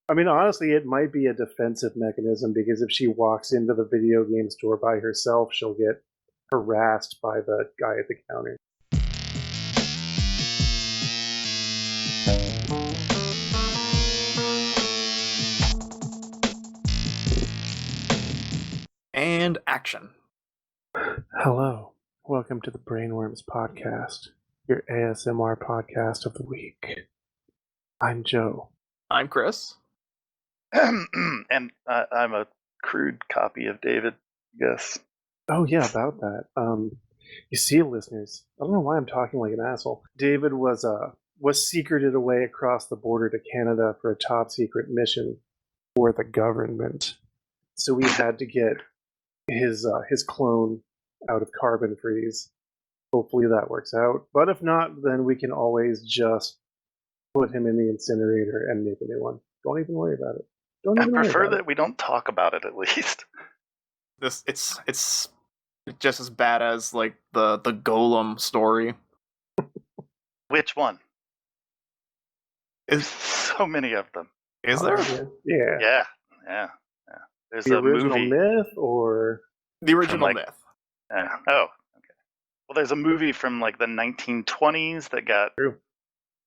I mean, honestly, it might be a defensive mechanism because if she walks into the video game store by herself, she'll get harassed by the guy at the counter. And action. Hello. Welcome to the Brainworms Podcast, your ASMR podcast of the week. I'm Joe. I'm Chris. And I'm a crude copy of David, I guess. Oh, yeah, about that. You see, listeners, I don't know why I'm talking like an asshole. David was secreted away across the border to Canada for a top secret mission for the government. So we had to get his clone out of carbon freeze. Hopefully that works out. But if not, then we can always just put him in the incinerator and make a new one. Don't even worry about it. I prefer that we don't talk about it, at least. It's just as bad as like the Golem story. Which one? Is so many of them. Is there? Yeah. There's the a original movie. myth or The original myth. Oh, okay. Well, there's a movie from like the 1920s that got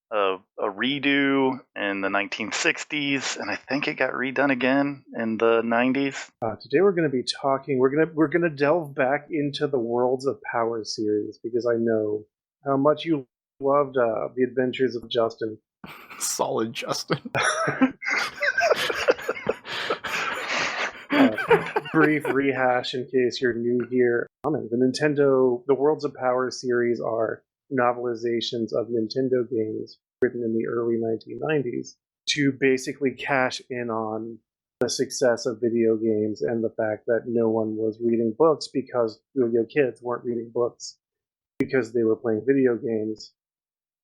a redo in the 1960s, and I think it got redone again in the 90s. Today we're going to be talking. We're gonna delve back into the Worlds of Power series because I know how much you loved the Adventures of Justin. Solid Justin. Brief rehash in case you're new here. The Worlds of Power series are novelizations of Nintendo games written in the early 1990s to basically cash in on the success of video games and the fact that no one was reading books because kids weren't reading books because they were playing video games.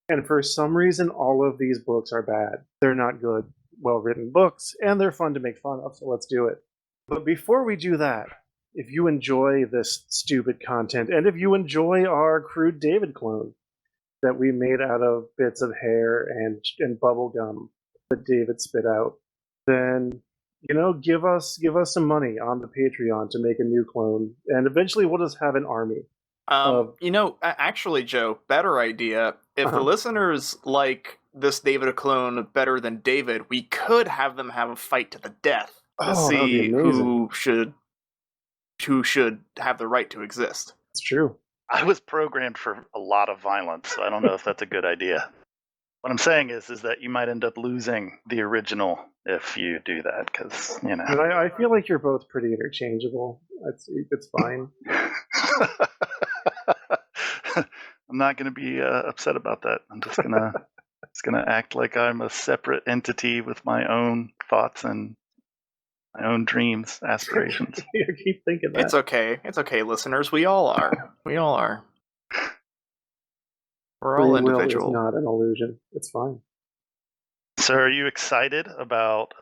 And for some reason, all of these books are bad. They're not good, well-written books, and they're fun to make fun of, so let's do it. But before we do that, if you enjoy this stupid content, and if you enjoy our crude David clone that we made out of bits of hair and bubble gum that David spit out, then give us some money on the Patreon to make a new clone, and eventually we'll just have an army. Actually, Joe, better idea. If the listeners like this David clone better than David, we could have them have a fight to the death to see who should have the right to exist. It's true. I was programmed for a lot of violence, so I don't know if that's a good idea. What I'm saying is that you might end up losing the original if you do that, because, And I feel like you're both pretty interchangeable. It's fine. I'm not going to be upset about that. I'm just gonna act like I'm a separate entity with my own thoughts and my own dreams, aspirations. You keep thinking that. It's okay. It's okay, listeners. We all are. We're all individual. It's not an illusion. It's fine. So are you excited about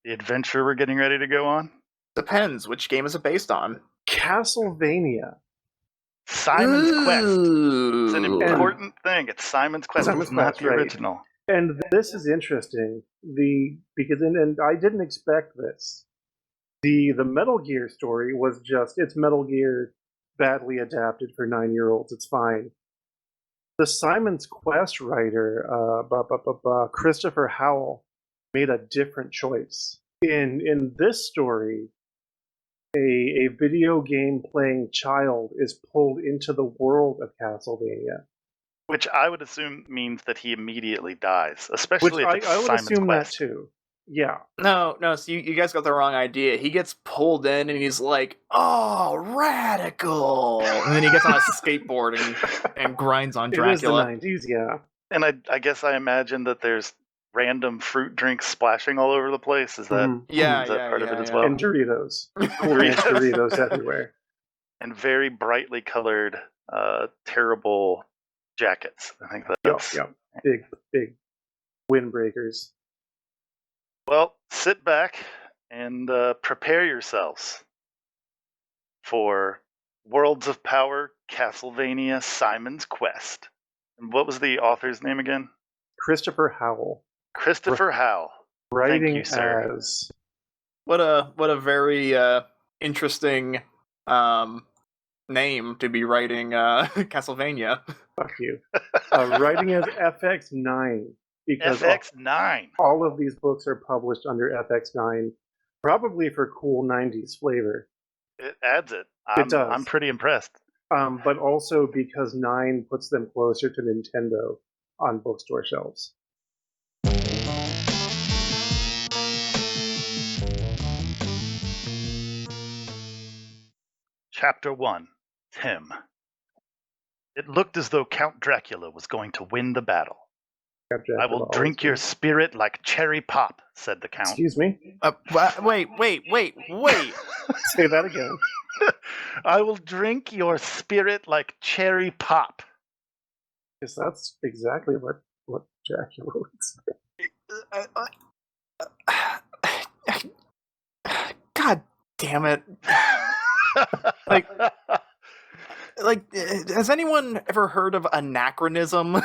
the adventure we're getting ready to go on? Depends. Which game is it based on? Castlevania. Simon's Quest. It's an important thing. It's Simon's Quest. It's not the original. And this is interesting because I didn't expect this. The Metal Gear story was just it's Metal Gear badly adapted for 9-year-olds. It's fine. The Simon's Quest writer, Christopher Howell, made a different choice. In this story, a video game playing child is pulled into the world of Castlevania. Which I would assume means that he immediately dies, especially if it's I would Simon's assume Quest. that too. Yeah. No, so you guys got the wrong idea. He gets pulled in and he's like, oh, radical! And then he gets on a skateboard and grinds on Dracula. It is the 90s, yeah. And I guess I imagine that there's random fruit drinks splashing all over the place. Is that, part of it as well? And Doritos. Cool Ranch Doritos everywhere. And very brightly colored, terrible jackets. I think that's... Yep. Big windbreakers. Well, sit back and prepare yourselves for Worlds of Power, Castlevania, Simon's Quest. And what was the author's name again? Christopher Howell. Christopher Howell. Writing Thank you, sir. as... What a very interesting name to be writing Castlevania. Fuck you. Writing as FX9, because FX9. all of these books are published under FX9, probably for cool 90s flavor. It adds it. It does. I'm pretty impressed. But also because 9 puts them closer to Nintendo on bookstore shelves. Chapter 1. Tim. It looked as though Count Dracula was going to win the battle. I will drink your spirit like cherry pop, said the Count. Excuse me? Wait. Say that again. I will drink your spirit like cherry pop. Because that's exactly what Dracula would say. God damn it. Like, has anyone ever heard of anachronism?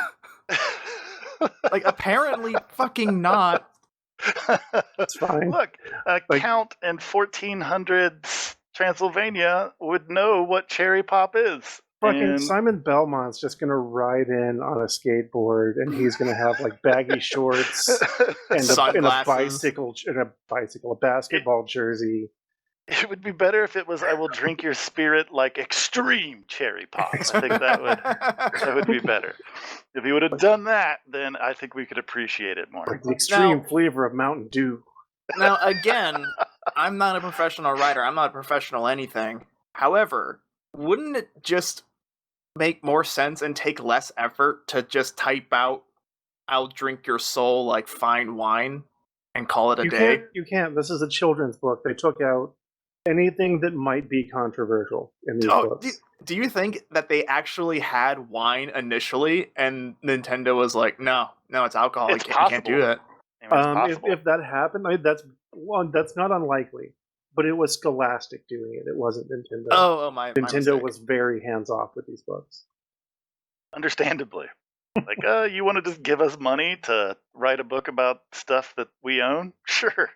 Like, apparently fucking not. It's fine. Look, Count in 1400s Transylvania would know what cherry pop is. Fucking Simon Belmont's just gonna ride in on a skateboard, and he's gonna have like baggy shorts and a basketball jersey. It would be better if it was "I will drink your spirit like extreme cherry pop." I think that would be better. If he would have done that, then I think we could appreciate it more. Like the extreme flavor of Mountain Dew. Now, again, I'm not a professional writer. I'm not a professional anything. However, wouldn't it just make more sense and take less effort to just type out "I'll drink your soul like fine wine" and call it a day? You can't. This is a children's book. They took out anything that might be controversial in these books. Do you think that they actually had wine initially, and Nintendo was like, "No, it's alcohol. You can't do that." If that happened, that's not unlikely. But it was Scholastic doing it. It wasn't Nintendo. My Nintendo mistake. was very hands off with these books. Understandably. Like, you want to just give us money to write a book about stuff that we own? Sure.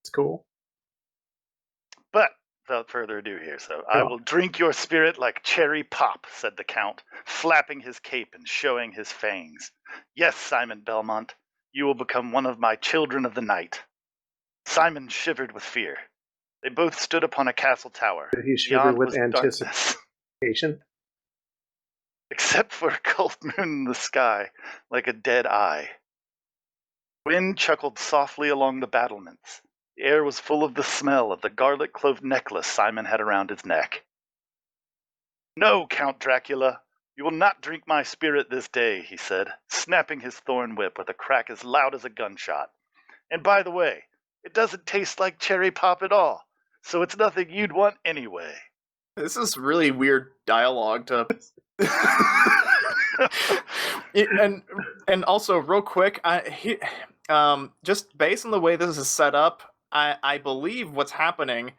It's cool. But without further ado here, I will drink your spirit like cherry pop, said the Count, flapping his cape and showing his fangs. Yes, Simon Belmont, you will become one of my children of the night. Simon shivered with fear. They both stood upon a castle tower. Did he shiver with anticipation? Except for a cold moon in the sky, like a dead eye. Wind chuckled softly along the battlements. The air was full of the smell of the garlic-clove necklace Simon had around his neck. No, Count Dracula, you will not drink my spirit this day, he said, snapping his thorn whip with a crack as loud as a gunshot. And by the way, it doesn't taste like cherry pop at all, so it's nothing you'd want anyway. This is really weird dialogue to... and also, real quick, just based on the way this is set up, I believe what's happening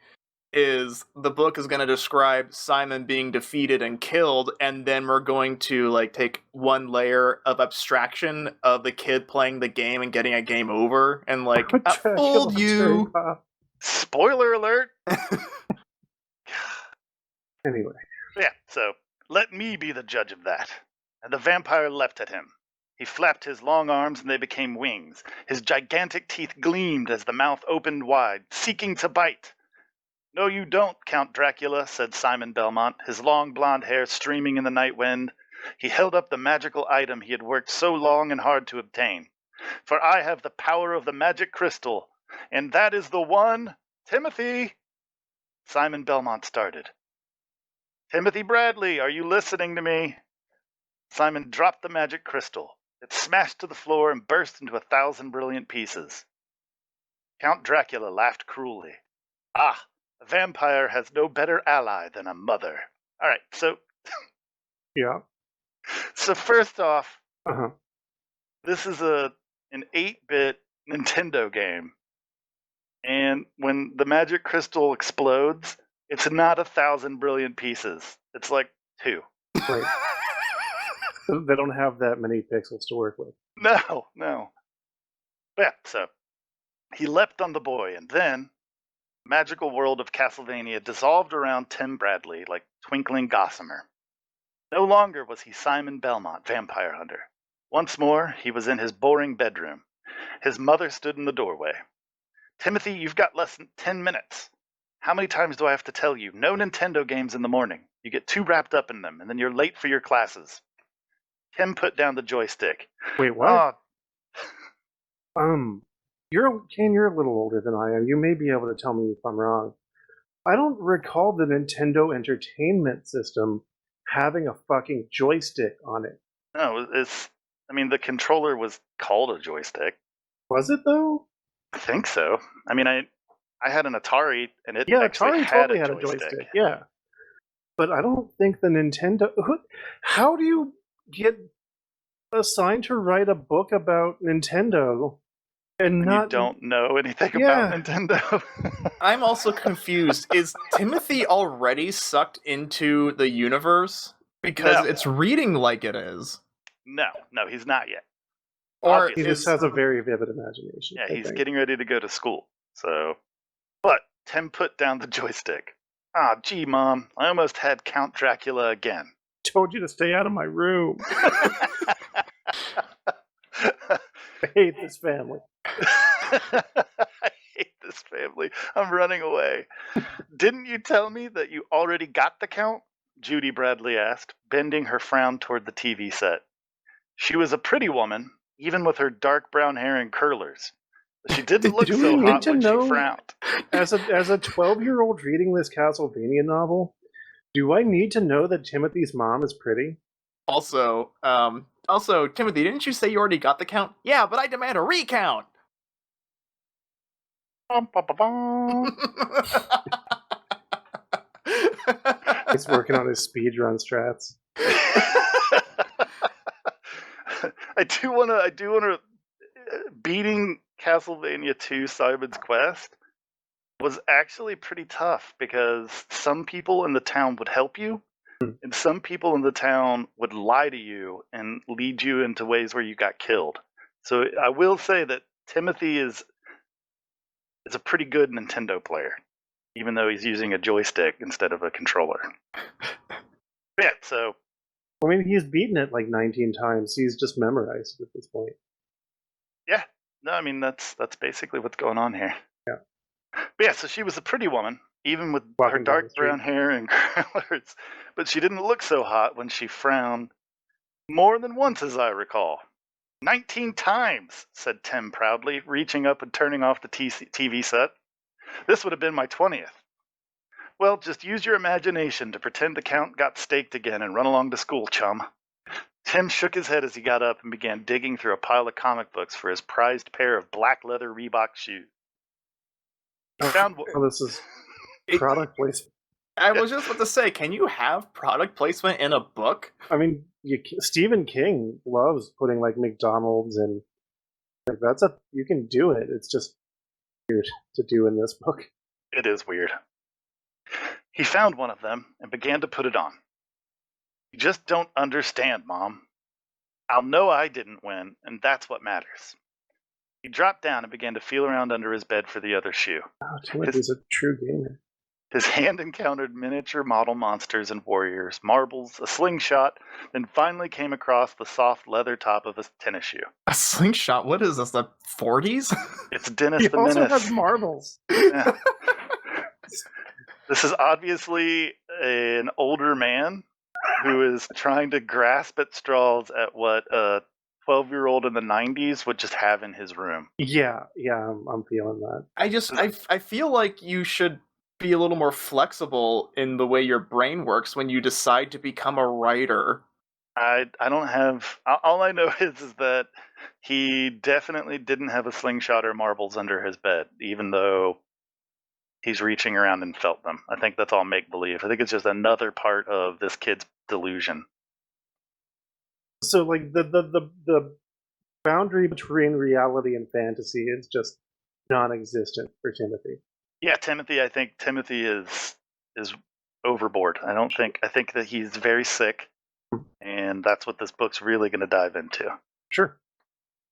is the book is going to describe Simon being defeated and killed, and then we're going to like take one layer of abstraction of the kid playing the game and getting a game over, and like, I fooled you. Spoiler alert. Anyway. Yeah, so let me be the judge of that. And the vampire leapt at him. He flapped his long arms and they became wings. His gigantic teeth gleamed as the mouth opened wide, seeking to bite. No, you don't, Count Dracula, said Simon Belmont, his long blonde hair streaming in the night wind. He held up the magical item he had worked so long and hard to obtain. For I have the power of the magic crystal, and that is the one, Timothy. Simon Belmont started. Timothy Bradley, are you listening to me? Simon dropped the magic crystal. It smashed to the floor and burst into 1,000 brilliant pieces. Count Dracula laughed cruelly. Ah, a vampire has no better ally than a mother. All right, so... yeah. So first off, this is an 8-bit Nintendo game. And when the magic crystal explodes, it's not 1,000 brilliant pieces. It's like 2. Right. They don't have that many pixels to work with. No. Yeah, so He leapt on the boy, and then the magical world of Castlevania dissolved around Tim Bradley like twinkling gossamer. No longer was he Simon Belmont, vampire hunter. Once more, he was in his boring bedroom. His mother stood in the doorway. Timothy, you've got less than 10 minutes. How many times do I have to tell you? No Nintendo games in the morning. You get too wrapped up in them, and then you're late for your classes. Tim put down the joystick. Wait, what? You're a little older than I am. You may be able to tell me if I'm wrong. I don't recall the Nintendo Entertainment System having a fucking joystick on it. No, the controller was called a joystick. Was it though? I think so. I mean, I had an Atari, and it Atari totally had a joystick. Yeah, but I don't think the Nintendo. How do you get assigned to write a book about Nintendo and you don't know anything about Nintendo? I'm also confused. Is Timothy already sucked into the universe? Because it's reading like it is. No, he's not yet. Or he just has a very vivid imagination. Yeah, he's getting ready to go to school. So, but Tim put down the joystick. Gee, Mom, I almost had Count Dracula again. Told you to stay out of my room. I hate this family. I hate this family. I'm running away. Didn't you tell me that you already got the count? Judy Bradley asked, bending her frown toward the TV set. She was a pretty woman, even with her dark brown hair and curlers. But she didn't look so hot when she frowned. As a 12-year-old reading this Castlevania novel, do I need to know that Timothy's mom is pretty? Also, Timothy, didn't you say you already got the count? Yeah, but I demand a recount. He's working on his speedrun strats. I do want to. Beating Castlevania 2 Simon's Quest was actually pretty tough because some people in the town would help you, and some people in the town would lie to you and lead you into ways where you got killed. So I will say that Timothy is a pretty good Nintendo player, even though he's using a joystick instead of a controller. Yeah, so... I mean, he's beaten it like 19 times. He's just memorized at this point. Yeah. No, I mean, that's basically what's going on here. Yeah. But yeah, so she was a pretty woman, even with her dark brown hair and curlers. But she didn't look so hot when she frowned more than once, as I recall. 19 times, said Tim proudly, reaching up and turning off the TV set. This would have been my 20th. Well, just use your imagination to pretend the count got staked again and run along to school, chum. Tim shook his head as he got up and began digging through a pile of comic books for his prized pair of black leather Reebok shoes. This is product placement. I was just about to say, can you have product placement in a book? I mean, Stephen King loves putting like McDonald's and like you can do it. It's just weird to do in this book. It is weird. He found one of them and began to put it on. You just don't understand, Mom. I'll know I didn't win, and that's what matters. He dropped down and began to feel around under his bed for the other shoe. Oh, Timothy's a true gamer. His hand encountered miniature model monsters and warriors, marbles, a slingshot, then finally came across the soft leather top of a tennis shoe. A slingshot? What is this, the 40s? It's Dennis he the also Menace. has marbles. Yeah. This is obviously an older man who is trying to grasp at straws at what a 12-year-old in the 90s would just have in his room. Yeah, I'm feeling that. I feel like you should be a little more flexible in the way your brain works when you decide to become a writer. I don't have... All I know is that he definitely didn't have a slingshot or marbles under his bed, even though he's reaching around and felt them. I think that's all make-believe. I think it's just another part of this kid's delusion. So, like, the boundary between reality and fantasy is just non-existent for Timothy. Yeah, Timothy, I think Timothy is overboard. I think that he's very sick, and that's what this book's really going to dive into. Sure.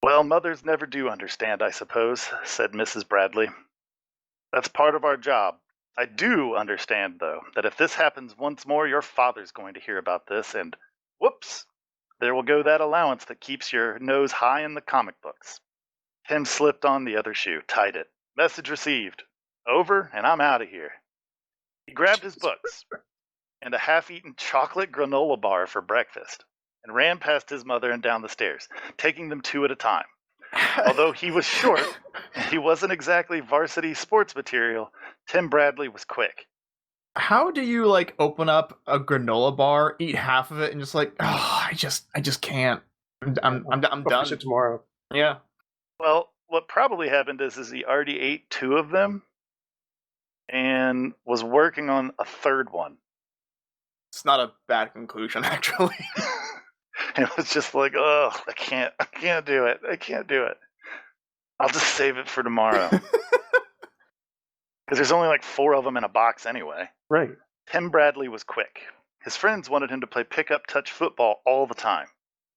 Well, mothers never do understand, I suppose, said Mrs. Bradley. That's part of our job. I do understand, though, that if this happens once more, your father's going to hear about this, and whoops, there will go that allowance that keeps your nose high in the comic books. Tim slipped on the other shoe, tied it. Message received. Over, and I'm out of here. He grabbed his books and a half-eaten chocolate granola bar for breakfast and ran past his mother and down the stairs, taking them two at a time. Although he was short and he wasn't exactly varsity sports material, Tim Bradley was quick. How do you open up a granola bar, eat half of it, and just I just can't. I'm I'll done. finish it tomorrow. Yeah. Well, what probably happened is he already ate two of them and was working on a third one. It's not a bad conclusion, actually. And it was just I can't do it. I can't do it. I'll just save it for tomorrow. Because there's only 4 of them in a box anyway. Right. Tim Bradley was quick. His friends wanted him to play pickup touch football all the time.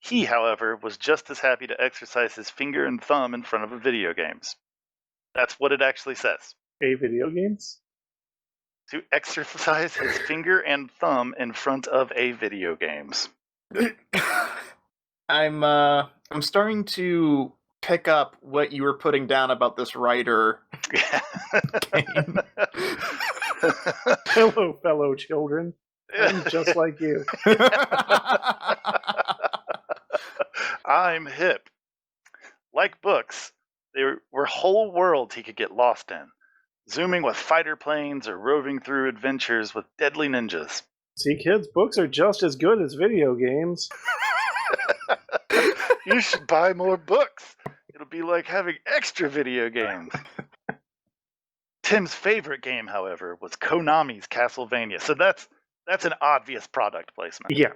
He, however, was just as happy to exercise his finger and thumb in front of a video games. That's what it actually says. A video games? To exercise his finger and thumb in front of a video games. I'm starting to pick up what you were putting down about this writer game. Hello, fellow children. I'm just like you. I'm hip. Like books, they were whole worlds he could get lost in, zooming with fighter planes or roving through adventures with deadly ninjas. See, kids, books are just as good as video games. You should buy more books. It'll be like having extra video games. Tim's favorite game, however, was Konami's Castlevania. So that's an obvious product placement. Yeah.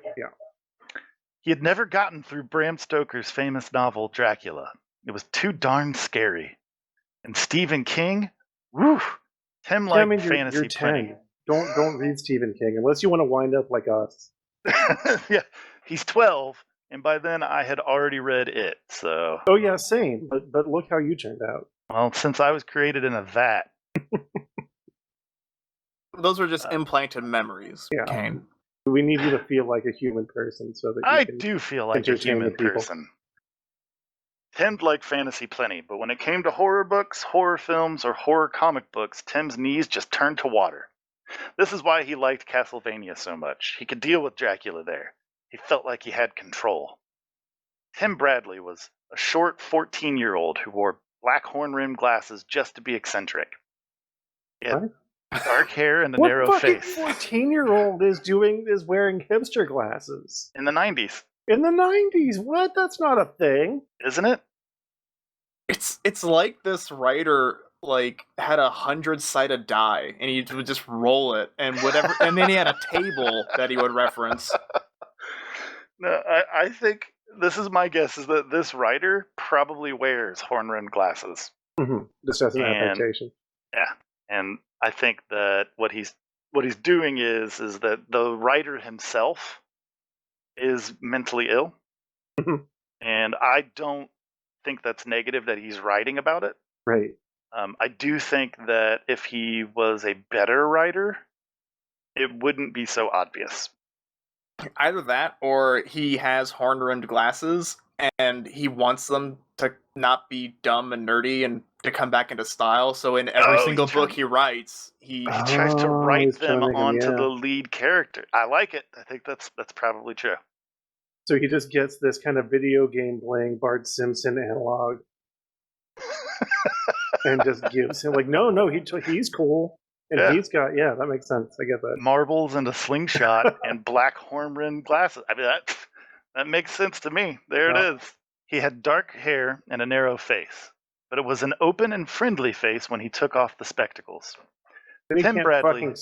He had never gotten through Bram Stoker's famous novel Dracula. It was too darn scary. And Stephen King, woo! Tim liked fantasy you're 10. plenty. Don't read Stephen King unless you want to wind up like us. Yeah, he's 12, and by then I had already read it. So. Oh yeah, same. But look how you turned out. Well, since I was created in a vat. Those are just implanted memories, yeah. Kane. We need you to feel like a human person so that you I can do feel like a human person. Tim liked fantasy plenty, but when it came to horror books, horror films, or horror comic books, Tim's knees just turned to water. This is why he liked Castlevania so much. He could deal with Dracula there. He felt like he had control. Tim Bradley was a short 14-year-old who wore black horn-rimmed glasses just to be eccentric. He had dark hair and a narrow face. What 14-year-old is wearing hipster glasses? In the 90s. In the 90s? What? That's not a thing. Isn't it? It's like this writer had 100-sided die and he would just roll it and whatever, and then he had a table that he would reference. No, I think this is my guess is that this writer probably wears horn-rimmed glasses. Mm-hmm. Just as an adaptation. Yeah, and I think that what he's doing is that the writer himself is mentally ill, and I don't think that's negative that he's writing about it. Right. I do think that if he was a better writer, it wouldn't be so obvious. Either that, or he has horn-rimmed glasses and he wants them to not be dumb and nerdy and to come back into style. So in every single book he writes, he tries to write them onto the lead character. I like it. I think that's probably true. So he just gets this kind of video game playing Bart Simpson analog, and just gives him no, he's cool, and he's got that makes sense. I get that. Marbles and a slingshot and black horn-rimmed glasses. I mean that makes sense to me. There it is. He had dark hair and a narrow face, but it was an open and friendly face when he took off the spectacles. Tim Bradley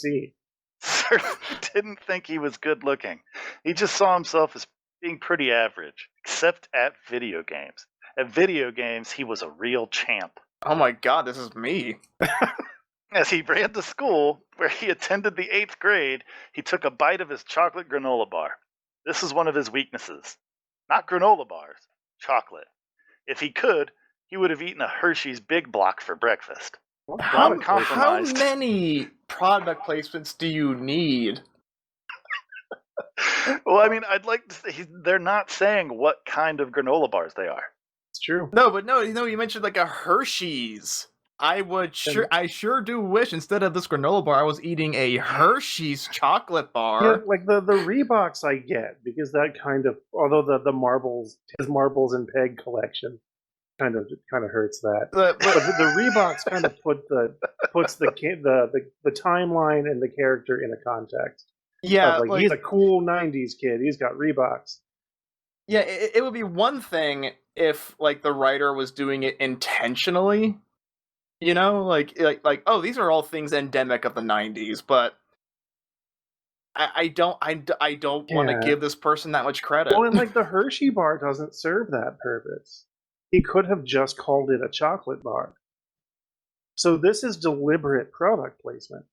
certainly didn't think he was good looking. He just saw himself as being pretty average, except at video games. At video games, he was a real champ. Oh my god, this is me. As he ran to school, where he attended the 8th grade, he took a bite of his chocolate granola bar. This is one of his weaknesses. Not granola bars, chocolate. If he could, he would have eaten a Hershey's Big Block for breakfast. How many product placements do you need? Well, I mean, I'd like to say they're not saying what kind of granola bars they are. It's true. No, you mentioned like a Hershey's. I sure do wish instead of this granola bar, I was eating a Hershey's chocolate bar. Yeah, like the Reeboks I get, because that kind of, although the marbles, his marbles and peg collection kind of hurts that. But the Reeboks kind of puts the timeline and the character in a context. Yeah, like he's a cool '90s kid. He's got Reeboks. Yeah, it would be one thing if like the writer was doing it intentionally, you know, like oh, these are all things endemic of the '90s, but I don't want to give this person that much credit. Well, and like the Hershey bar doesn't serve that purpose. He could have just called it a chocolate bar. So this is deliberate product placement.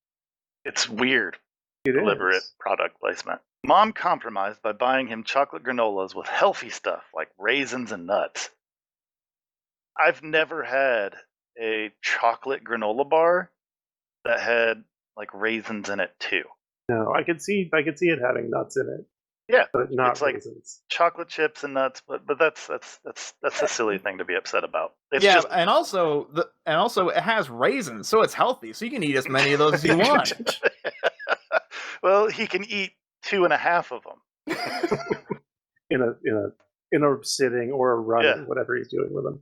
It's weird. Deliberate product placement. Mom compromised by buying him chocolate granolas with healthy stuff like raisins and nuts. I've never had a chocolate granola bar that had like raisins in it too. No, I could see it having nuts in it. Yeah, but not it's like raisins. Chocolate chips and nuts, but that's a silly thing to be upset about. It's and also it has raisins, so it's healthy. So you can eat as many of those as you want. Well, he can eat 2.5 of them in a sitting or a running, whatever he's doing with them.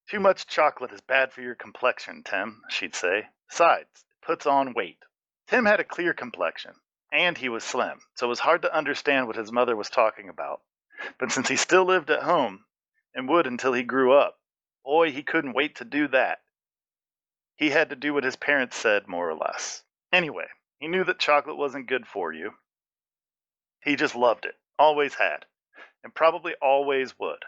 Too much chocolate is bad for your complexion, Tim, she'd say. Besides, it puts on weight. Tim had a clear complexion, and he was slim, so it was hard to understand what his mother was talking about. But since he still lived at home, and would until he grew up, boy, he couldn't wait to do that. He had to do what his parents said, more or less. Anyway, he knew that chocolate wasn't good for you. He just loved it, always had, and probably always would.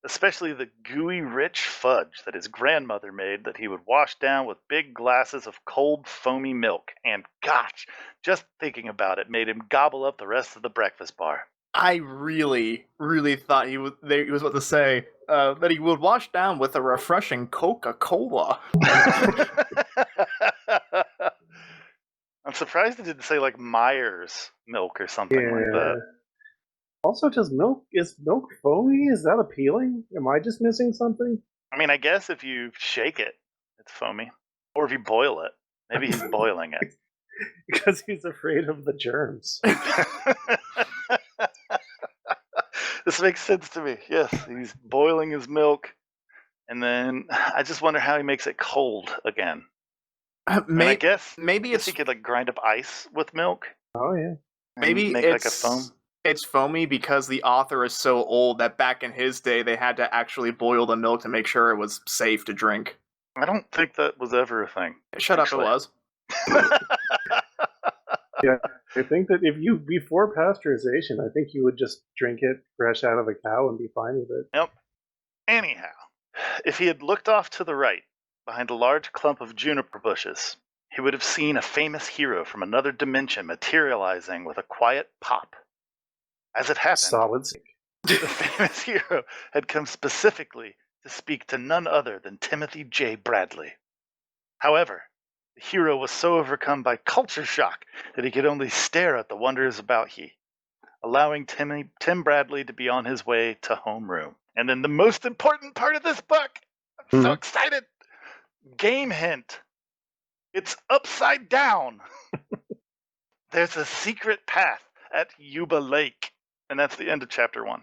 Especially the gooey, rich fudge that his grandmother made that he would wash down with big glasses of cold, foamy milk. And gosh, just thinking about it made him gobble up the rest of the breakfast bar. I really, really thought he was about to say that he would wash down with a refreshing Coca-Cola. I'm surprised he didn't say like Myers milk or something like that. Also, is milk foamy? Is that appealing? Am I just missing something? I mean, I guess if you shake it, it's foamy. Or if you boil it. Maybe he's boiling it. Because he's afraid of the germs. This makes sense to me. Yes, he's boiling his milk. And then I just wonder how he makes it cold again. I guess he could like grind up ice with milk. Oh, yeah. Maybe make like a foam. It's foamy because the author is so old that back in his day they had to actually boil the milk to make sure it was safe to drink. I don't think that was ever a thing. Shut up, it was. Yeah, I think that before pasteurization, I think you would just drink it fresh out of a cow and be fine with it. Yep. Anyhow, if he had looked off to the right, behind a large clump of juniper bushes, he would have seen a famous hero from another dimension materializing with a quiet pop. As it happened, the famous hero had come specifically to speak to none other than Timothy J. Bradley. However, the hero was so overcome by culture shock that he could only stare at the wonders about he, allowing Tim Bradley to be on his way to homeroom. And then the most important part of this book, I'm so excited, game hint. It's upside down. There's a secret path at Yuba Lake. And that's the end of chapter 1.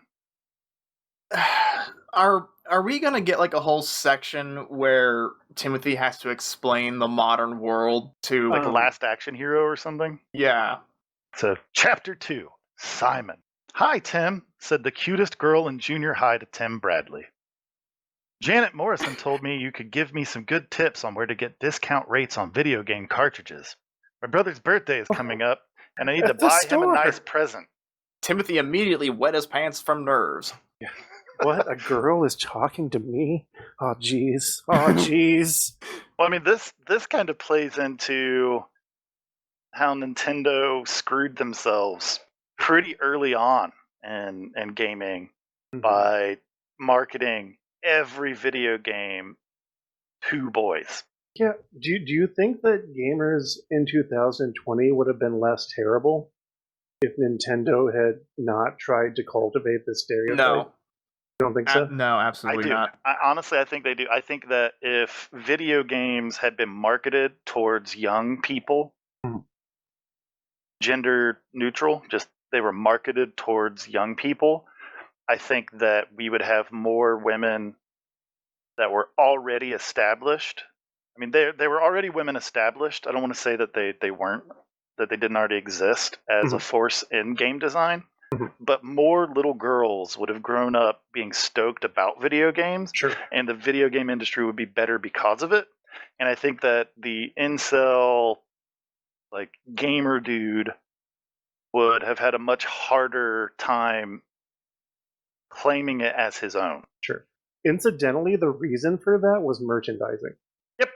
Are we gonna get like a whole section where Timothy has to explain the modern world to like Last Action Hero or something? Yeah. So chapter 2, Simon. Hi, Tim, said the cutest girl in junior high to Tim Bradley. Janet Morrison told me you could give me some good tips on where to get discount rates on video game cartridges. My brother's birthday is coming up, and I need to buy him a nice present. Timothy immediately wet his pants from nerves. What? A girl is talking to me? Oh, jeez. Oh, jeez. Well, I mean, this kind of plays into how Nintendo screwed themselves pretty early on in gaming by marketing every video game to boys. Yeah. Do you think that gamers in 2020 would have been less terrible if Nintendo had not tried to cultivate this stereotype? No. You don't think so? No, absolutely not. Honestly, I think they do. I think that if video games had been marketed towards young people, gender neutral, just they were marketed towards young people, I think that we would have more women that were already established. I mean, they were already women established. I don't want to say that they weren't, that they didn't already exist as a force in game design, but more little girls would have grown up being stoked about video games, and the video game industry would be better because of it. And I think that the incel, like, gamer dude would have had a much harder time claiming it as his own. Sure. Incidentally, the reason for that was merchandising. Yep.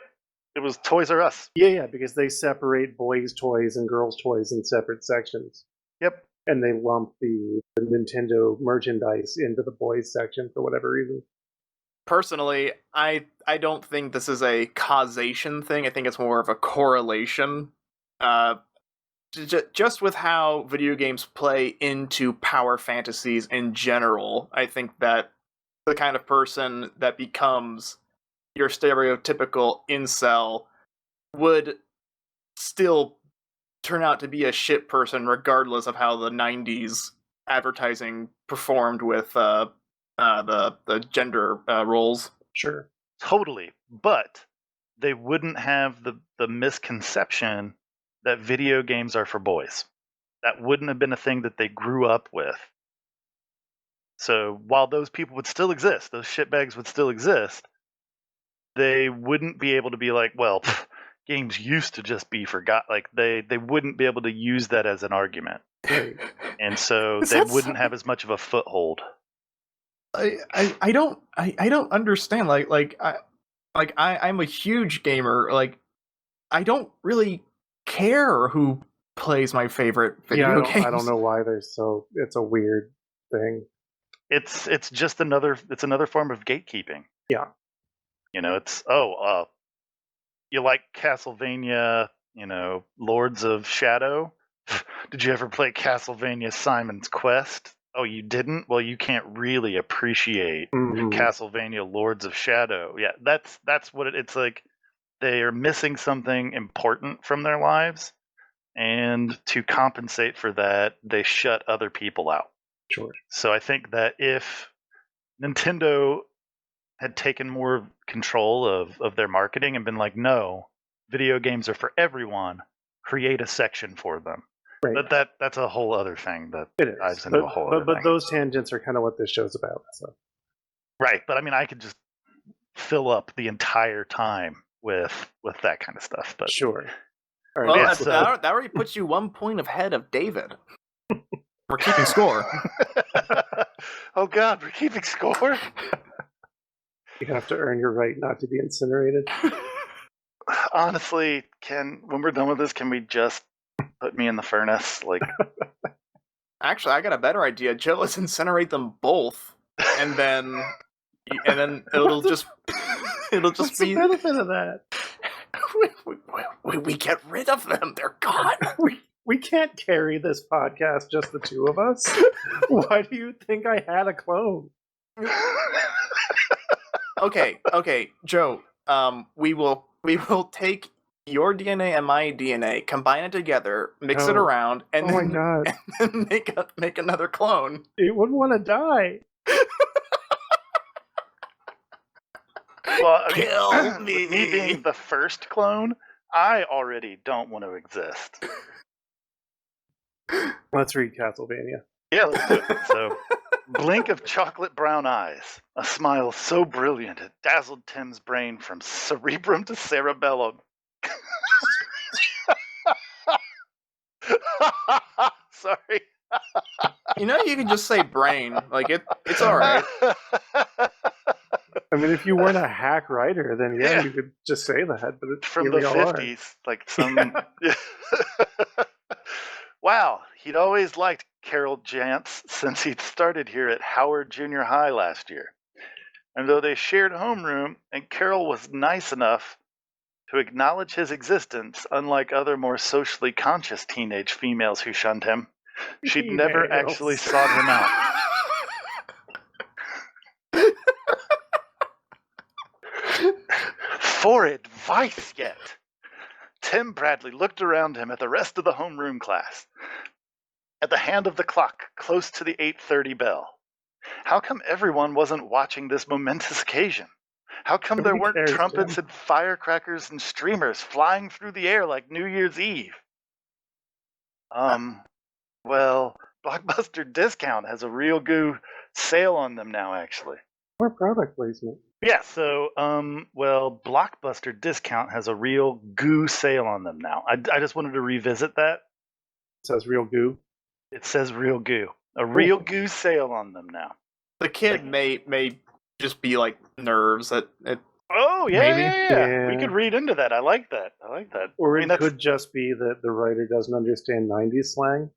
It was Toys R Us. Yeah, because they separate boys' toys and girls' toys in separate sections. Yep. And they lump the Nintendo merchandise into the boys' section for whatever reason. Personally, I don't think this is a causation thing. I think it's more of a correlation. Just with how video games play into power fantasies in general, I think that the kind of person that becomes your stereotypical incel would still turn out to be a shit person regardless of how the 90s advertising performed with the gender roles. Sure. Totally. But they wouldn't have the misconception that video games are for boys. That wouldn't have been a thing that they grew up with. So while those people would still exist, those shitbags would still exist, they wouldn't be able to be like, well, games used to just be forgot. Like they wouldn't be able to use that as an argument. And so they wouldn't have as much of a foothold. I don't understand. I'm a huge gamer. Like, I don't really care who plays my favorite video games. I don't know why it's a weird thing. It's just another form of gatekeeping. Yeah. You know, it's you like Castlevania, Lords of Shadow? Did you ever play Castlevania Simon's Quest? Oh, you didn't? Well, you can't really appreciate Castlevania Lords of Shadow. Yeah, that's what it's like. They are missing something important from their lives, and to compensate for that, they shut other people out. Sure. So I think that if Nintendo had taken more control of their marketing and been like, no, video games are for everyone, create a section for them. Right. But that's a whole other thing that dives into a whole other but thing. Those tangents are kind of what this show's about. So. Right, but I mean, I could just fill up the entire time with that kind of stuff. But sure. All right, well, that already puts you 1 point ahead of David. We're keeping score. Oh God, we're keeping score? You have to earn your right not to be incinerated. Honestly, when we're done with this, can we just put me in the furnace? Like, actually, I got a better idea. Joe, let's incinerate them both, and then it'll just What's be the benefit of that. We get rid of them. They're gone. We can't carry this podcast, just the two of us. Why do you think I had a clone? Okay, Joe. We will take your DNA and my DNA, combine it together, mix it around, and then make another clone. It wouldn't want to die. Well, Kill me. Me being the first clone, I already don't want to exist. Let's read Castlevania. Yeah, let's do it. So, blink of chocolate brown eyes, a smile so brilliant it dazzled Tim's brain from cerebrum to cerebellum. Sorry. You can just say brain. Like it's all right. I mean, if you weren't a hack writer, then yeah, you could just say that. But it's from the 50s, like some. Wow, he'd always liked Carol Jantz since he'd started here at Howard Junior High last year. and though they shared homeroom, and Carol was nice enough to acknowledge his existence, unlike other more socially conscious teenage females who shunned him, she'd never actually sought him out. For advice yet. Tim Bradley looked around him at the rest of the homeroom class, at the hand of the clock close to the 8:30 bell. How come everyone wasn't watching this momentous occasion? How come there weren't trumpets and firecrackers and streamers flying through the air like New Year's Eve? Well, Blockbuster Discount has a Real Goo sale on them now, actually. More product placement. Yeah, so, well, Blockbuster Discount has a Real Goo sale on them now. I just wanted to revisit that. It says Real Goo? It says Real Goo. A Real Goo sale on them now. The kid may just be like nerves at Oh, yeah, maybe. Yeah. We could read into that. I like that. Or it could just be that the writer doesn't understand 90s slang,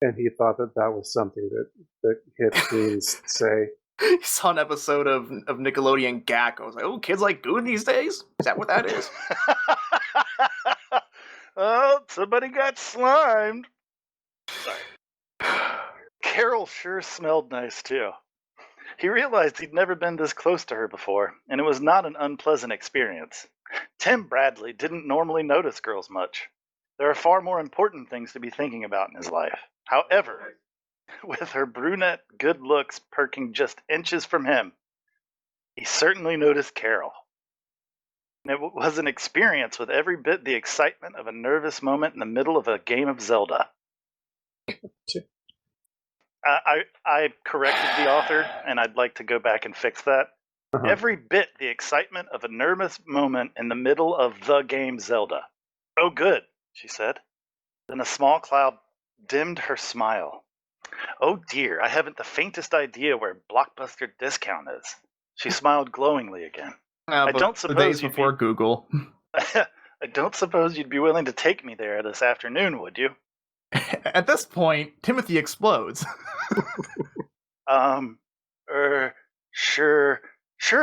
and he thought that was something that hip teens say. He saw an episode of Nickelodeon Gak. I was like, oh, kids like Goo these days? Is that what that is? Oh, somebody got slimed. Sorry. Carol sure smelled nice, too. He realized he'd never been this close to her before, and it was not an unpleasant experience. Tim Bradley didn't normally notice girls much. There are far more important things to be thinking about in his life. However, with her brunette good looks perking just inches from him, he certainly noticed Carol. And it was an experience with every bit the excitement of a nervous moment in the middle of a game of Zelda. I corrected the author, and I'd like to go back and fix that. Uh-huh. Every bit the excitement of a nervous moment in the middle of the game Zelda. Oh, good, she said. Then a small cloud dimmed her smile. Oh dear, I haven't the faintest idea where Blockbuster Discount is. She smiled glowingly again. I don't suppose the days before Google. I don't suppose you'd be willing to take me there this afternoon, would you? At this point, Timothy explodes. Sure,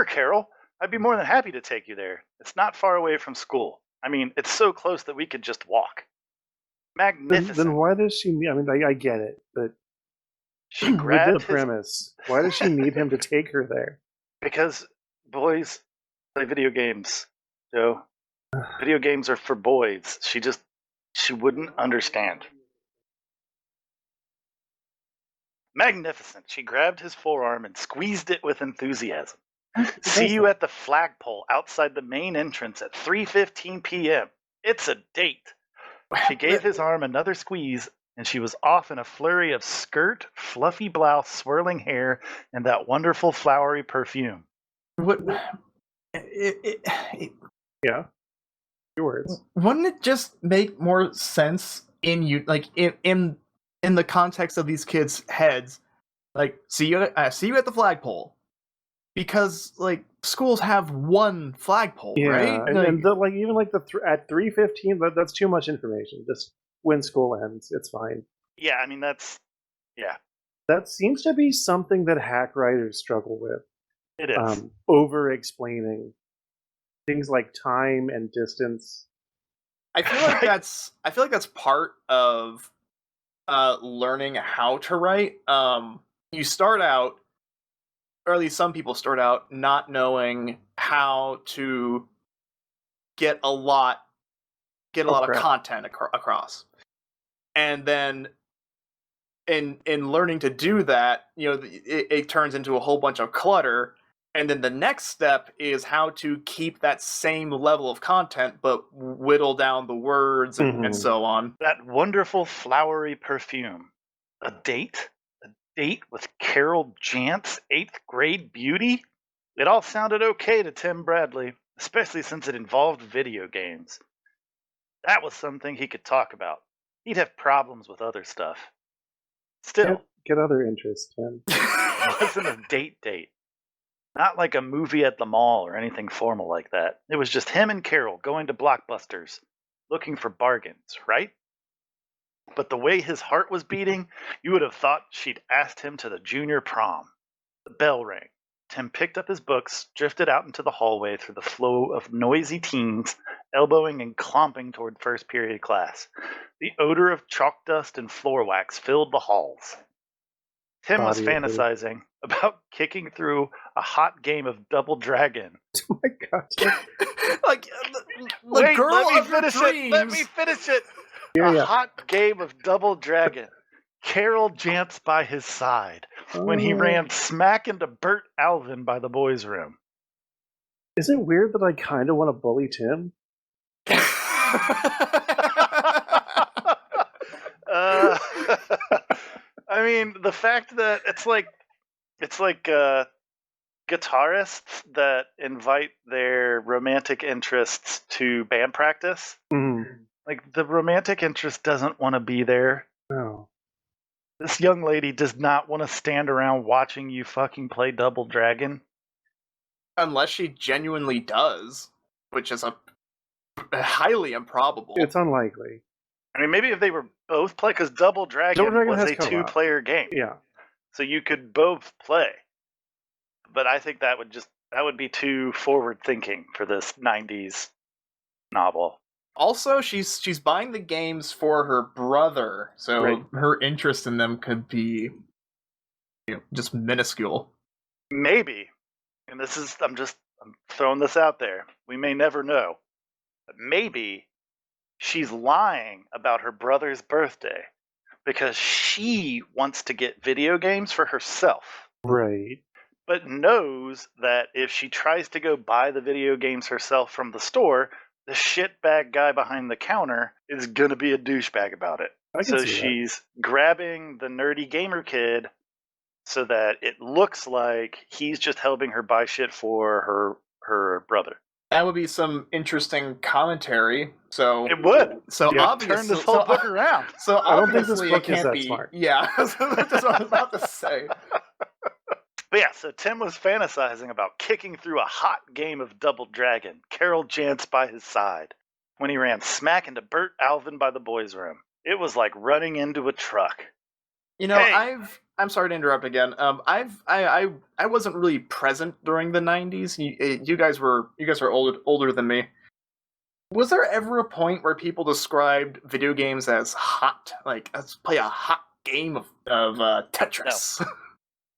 Carol. I'd be more than happy to take you there. It's not far away from school. I mean, it's so close that we could just walk. Magnificent. Then why does she? I mean, I get it, but she grabbed with the premise. Why does she need him to take her there? Because boys play video games, Joe. Video games are for boys. She wouldn't understand. Magnificent. She grabbed his forearm and squeezed it with enthusiasm. See you at the flagpole outside the main entrance at 3:15 p.m. It's a date. She gave his arm another squeeze, and she was off in a flurry of skirt, fluffy blouse, swirling hair, and that wonderful flowery perfume. What? Yeah. Your words. Wouldn't it just make more sense in the context of these kids' heads? Like, see you at the flagpole, because like schools have one flagpole, right? And at 3:15, that's too much information. Just when school ends, it's fine. Yeah, I mean that seems to be something that hack writers struggle with. It is over-explaining things like time and distance. I feel like that's part of learning how to write. You start out, or at least some people start out, not knowing how to get a lot of content across, and then in learning to do that, it turns into a whole bunch of clutter. And then the next step is how to keep that same level of content, but whittle down the words and so on. That wonderful flowery perfume. A date? A date with Carol Jantz, 8th grade beauty? It all sounded okay to Tim Bradley, especially since it involved video games. That was something he could talk about. He'd have problems with other stuff. Still. Get other interests, Tim. It wasn't a date. Not like a movie at the mall or anything formal like that. It was just him and Carol going to Blockbusters, looking for bargains, right? But the way his heart was beating, you would have thought she'd asked him to the junior prom. The bell rang. Tim picked up his books, drifted out into the hallway through the flow of noisy teens, elbowing and clomping toward first period class. The odor of chalk dust and floor wax filled the halls. Tim was fantasizing about kicking through a hot game of Double Dragon. Oh my god. Like, Wait, girl let me of your finish dreams. it. Let me finish it. Yeah. Hot game of Double Dragon. Carol Jantz by his side when he ran smack into Bert Alvin by the boys' room. Is it weird that I kind of want to bully Tim? I mean, the fact that it's like guitarists that invite their romantic interests to band practice. Mm. Like, the romantic interest doesn't want to be there. No. This young lady does not want to stand around watching you fucking play Double Dragon. Unless she genuinely does, which is a highly improbable. It's unlikely. I mean, maybe if they were both play, because Double Dragon was a two-player game. Yeah. So you could both play. But I think that would be too forward-thinking for this 90s novel. Also, she's buying the games for her brother, so her interest in them could be just minuscule. Maybe. And I'm throwing this out there. We may never know. But maybe she's lying about her brother's birthday because she wants to get video games for herself. Right. But knows that if she tries to go buy the video games herself from the store, the shitbag guy behind the counter is going to be a douchebag about it. So she's grabbing the nerdy gamer kid so that it looks like he's just helping her buy shit for her brother. That would be some interesting commentary. So it would. So obviously, turn this whole book around. So I don't think this obviously book it can't is that be. Smart. Yeah, that's what I was about to say. But yeah, so Tim was fantasizing about kicking through a hot game of Double Dragon, Carol Jantz by his side, when he ran smack into Bert Alvin by the boys' room. It was like running into a truck. You know, I'm sorry to interrupt again. I wasn't really present during the 90s. You guys were older than me. Was there ever a point where people described video games as hot? Like, let's play a hot game of Tetris.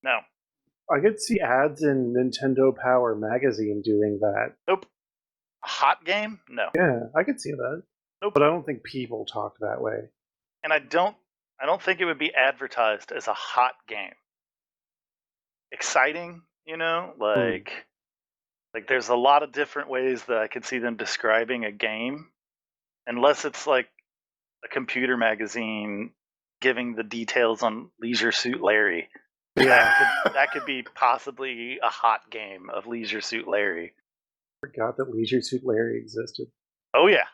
No. I could see ads in Nintendo Power magazine doing that. Nope. A hot game? No. Yeah, I could see that. Nope. But I don't think people talk that way. And I don't think it would be advertised as a hot game. Exciting, like there's a lot of different ways that I could see them describing a game, unless it's like a computer magazine giving the details on Leisure Suit Larry. Yeah, that could be possibly a hot game of Leisure Suit Larry. I forgot that Leisure Suit Larry existed. Oh yeah.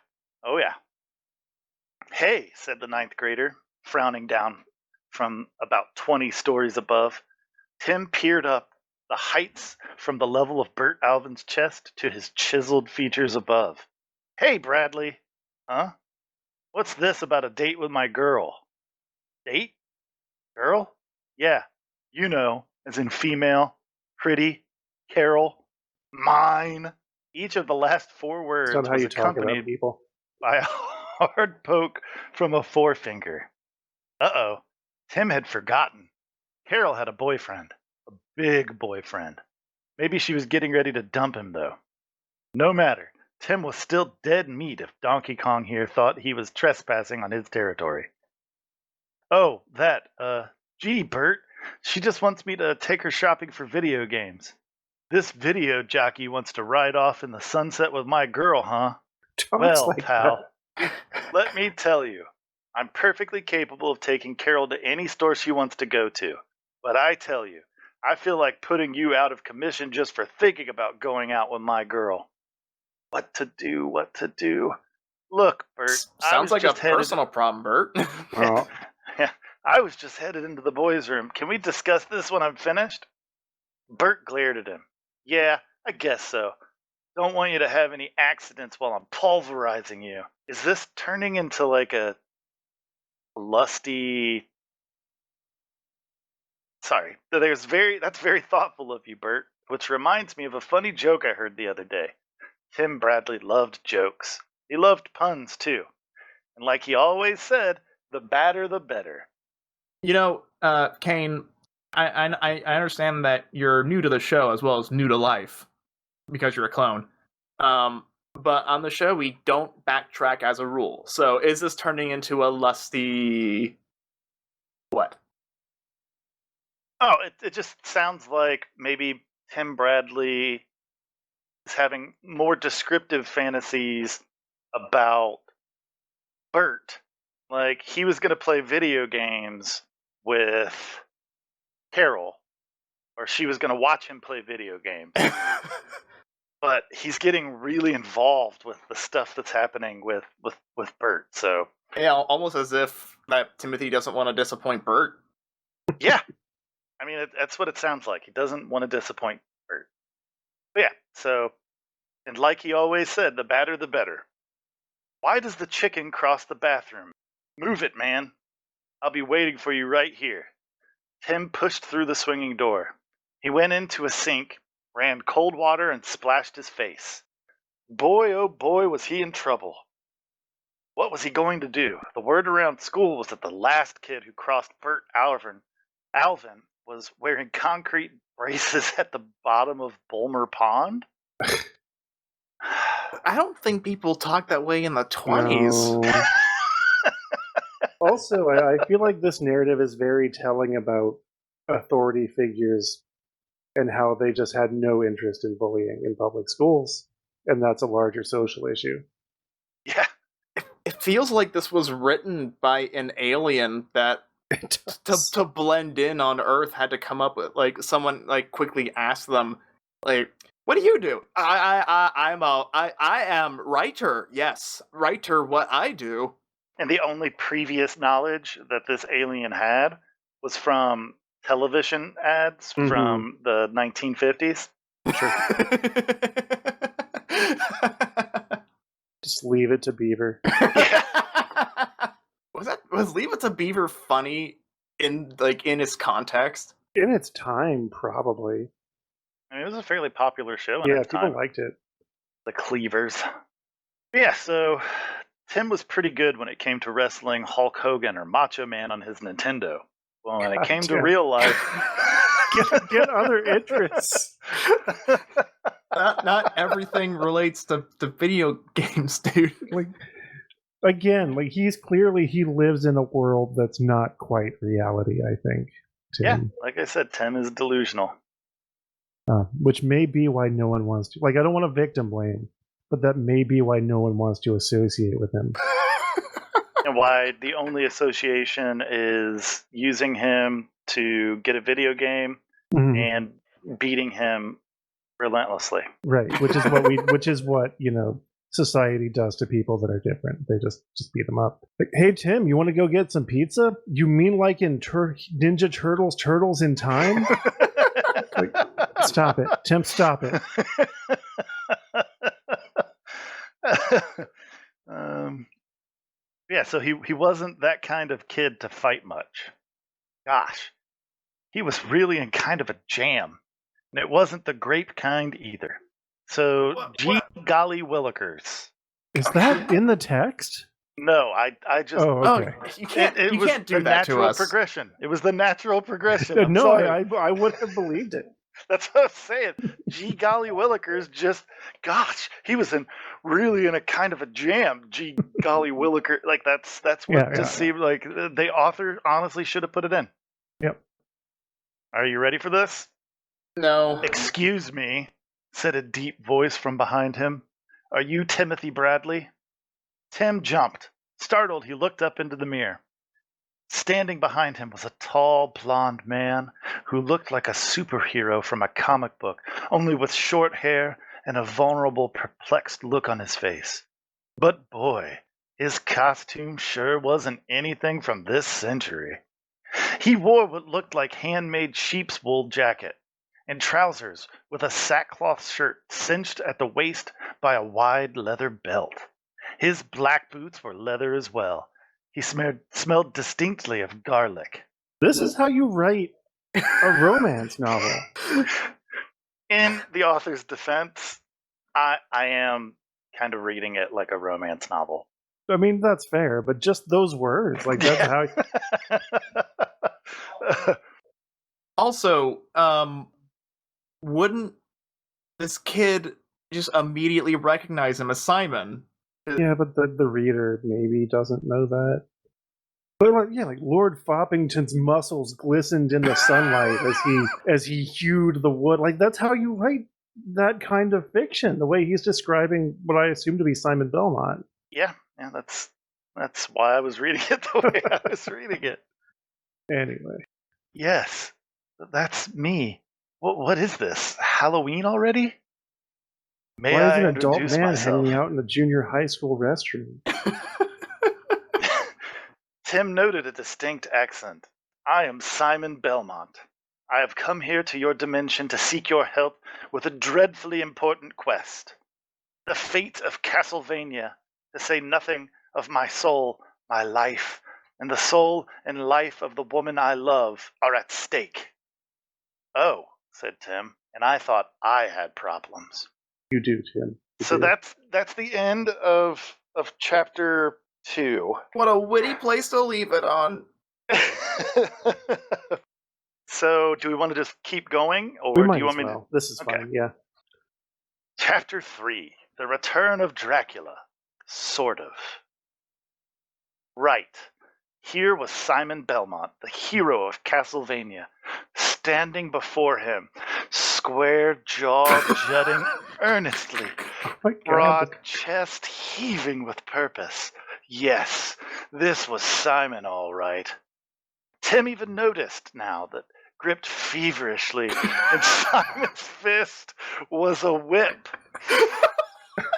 Hey, said the 9th grader, frowning down from about 20 stories above. Tim peered up the heights from the level of Bert Alvin's chest to his chiseled features above. Hey, Bradley. Huh? What's this about a date with my girl? Date? Girl? Yeah. You know, as in female, pretty, Carol, mine. Each of the last 4 words was accompanied by a hard poke from a forefinger. Uh-oh. Tim had forgotten. Carol had a boyfriend. A big boyfriend. Maybe she was getting ready to dump him, though. No matter. Tim was still dead meat if Donkey Kong here thought he was trespassing on his territory. Oh, that, gee, Bert. She just wants me to take her shopping for video games. This video jockey wants to ride off in the sunset with my girl, huh? Well, pal, let me tell you, I'm perfectly capable of taking Carol to any store she wants to go to. But I tell you, I feel like putting you out of commission just for thinking about going out with my girl. What to do? Look, Bert. Sounds like a personal problem, Bert. I was just headed into the boys' room. Can we discuss this when I'm finished? Bert glared at him. Yeah, I guess so. Don't want you to have any accidents while I'm pulverizing you. Is this turning into like a lusty... Sorry, that's very thoughtful of you, Bert. Which reminds me of a funny joke I heard the other day. Tim Bradley loved jokes. He loved puns, too. And like he always said, the badder the better. Kane, I understand that you're new to the show as well as new to life because you're a clone. But on the show, we don't backtrack as a rule. So is this turning into a lusty... what? Oh, it just sounds like maybe Tim Bradley is having more descriptive fantasies about Bert. Like, he was going to play video games with Carol, or she was going to watch him play video games. But he's getting really involved with the stuff that's happening with Bert. So yeah, almost as if that Timothy doesn't want to disappoint Bert. Yeah, I mean that's what it sounds like. He doesn't want to disappoint Bert. But yeah, so and like he always said, the badder the better. Why does the chicken cross the bathroom? Move it, man. I'll be waiting for you right here. Tim pushed through the swinging door. He went into a sink, ran cold water, and splashed his face. Boy, oh boy, was he in trouble. What was he going to do? The word around school was that the last kid who crossed Bert Alvin was wearing concrete braces at the bottom of Bulmer Pond? I don't think people talk that way in the 20s. No. Also, I feel like this narrative is very telling about authority figures and how they just had no interest in bullying in public schools, and that's a larger social issue. Yeah. It feels like this was written by an alien that to blend in on Earth had to come up with, like, someone like quickly asked them, like, what do you do? I am writer. Yes, writer. What I do. And the only previous knowledge that this alien had was from television ads from the 1950s. Just leave it to Beaver. Was Leave It to Beaver funny in its context? In its time, probably. I mean, it was a fairly popular show. Yeah, people liked it. The Cleavers. Yeah, so Tim was pretty good when it came to wrestling Hulk Hogan or Macho Man on his Nintendo. Well, when it came to real life, get other interests. Not everything relates to video games, dude. He lives in a world that's not quite reality, I think. Tim. Yeah, like I said, Tim is delusional. Which may be why no one wants to... I don't want to victim blame, but that may be why no one wants to associate with him. And why the only association is using him to get a video game and beating him relentlessly. Right, which is what society does to people that are different. They just beat them up. Like, hey Tim, you want to go get some pizza? You mean like in Ninja Turtles, Turtles in Time? Stop it, Tim! Stop it. Yeah, so he wasn't that kind of kid to fight much. Gosh, he was really in kind of a jam, and it wasn't the grape kind either. So, golly willikers. Is that in the text? No, I just... Oh, okay. You can't do that to us. Progression. It was the natural progression. No, I would have believed it. That's what I'm saying. Gee golly willikers, gosh, he was really in a kind of a jam. Gee golly williker, that's what seemed like the author honestly should have put it in. Yep. Are you ready for this? No. Excuse me, said a deep voice from behind him. Are you Timothy Bradley? Tim jumped. Startled, he looked up into the mirror. Standing behind him was a tall, blonde man who looked like a superhero from a comic book, only with short hair and a vulnerable, perplexed look on his face. But boy, his costume sure wasn't anything from this century. He wore what looked like handmade sheep's wool jacket and trousers with a sackcloth shirt cinched at the waist by a wide leather belt. His black boots were leather as well. He smelled distinctly of garlic. This is how you write a romance novel. in the author's defense, I am kind of reading it like a romance novel. I mean, that's fair, but just those words, like that's how. Also, wouldn't this kid just immediately recognize him as Simon? Yeah, but the reader maybe doesn't know that. But like Lord Foppington's muscles glistened in the sunlight as he hewed the wood. Like that's how you write that kind of fiction. The way he's describing what I assume to be Simon Belmont. Yeah, that's why I was reading it the way I was reading it. Anyway. Yes, that's me. What is this? Halloween already? Why is an adult man hanging out in the junior high school restroom? Tim noted a distinct accent. I am Simon Belmont. I have come here to your dimension to seek your help with a dreadfully important quest. The fate of Castlevania, to say nothing of my soul, my life, and the soul and life of the woman I love are at stake. Oh, said Tim, and I thought I had problems. You do, Tim. So that's the end of chapter 2. What a witty place to leave it on. So, do we want to just keep going, or do you want me to? This is fine, yeah. Chapter 3: The Return of Dracula. Sort of. Right. Here was Simon Belmont, the hero of Castlevania, standing before him, square jaw jutting earnestly, broad chest heaving with purpose. Yes, this was Simon all right. Tim even noticed now that gripped feverishly in Simon's fist was a whip.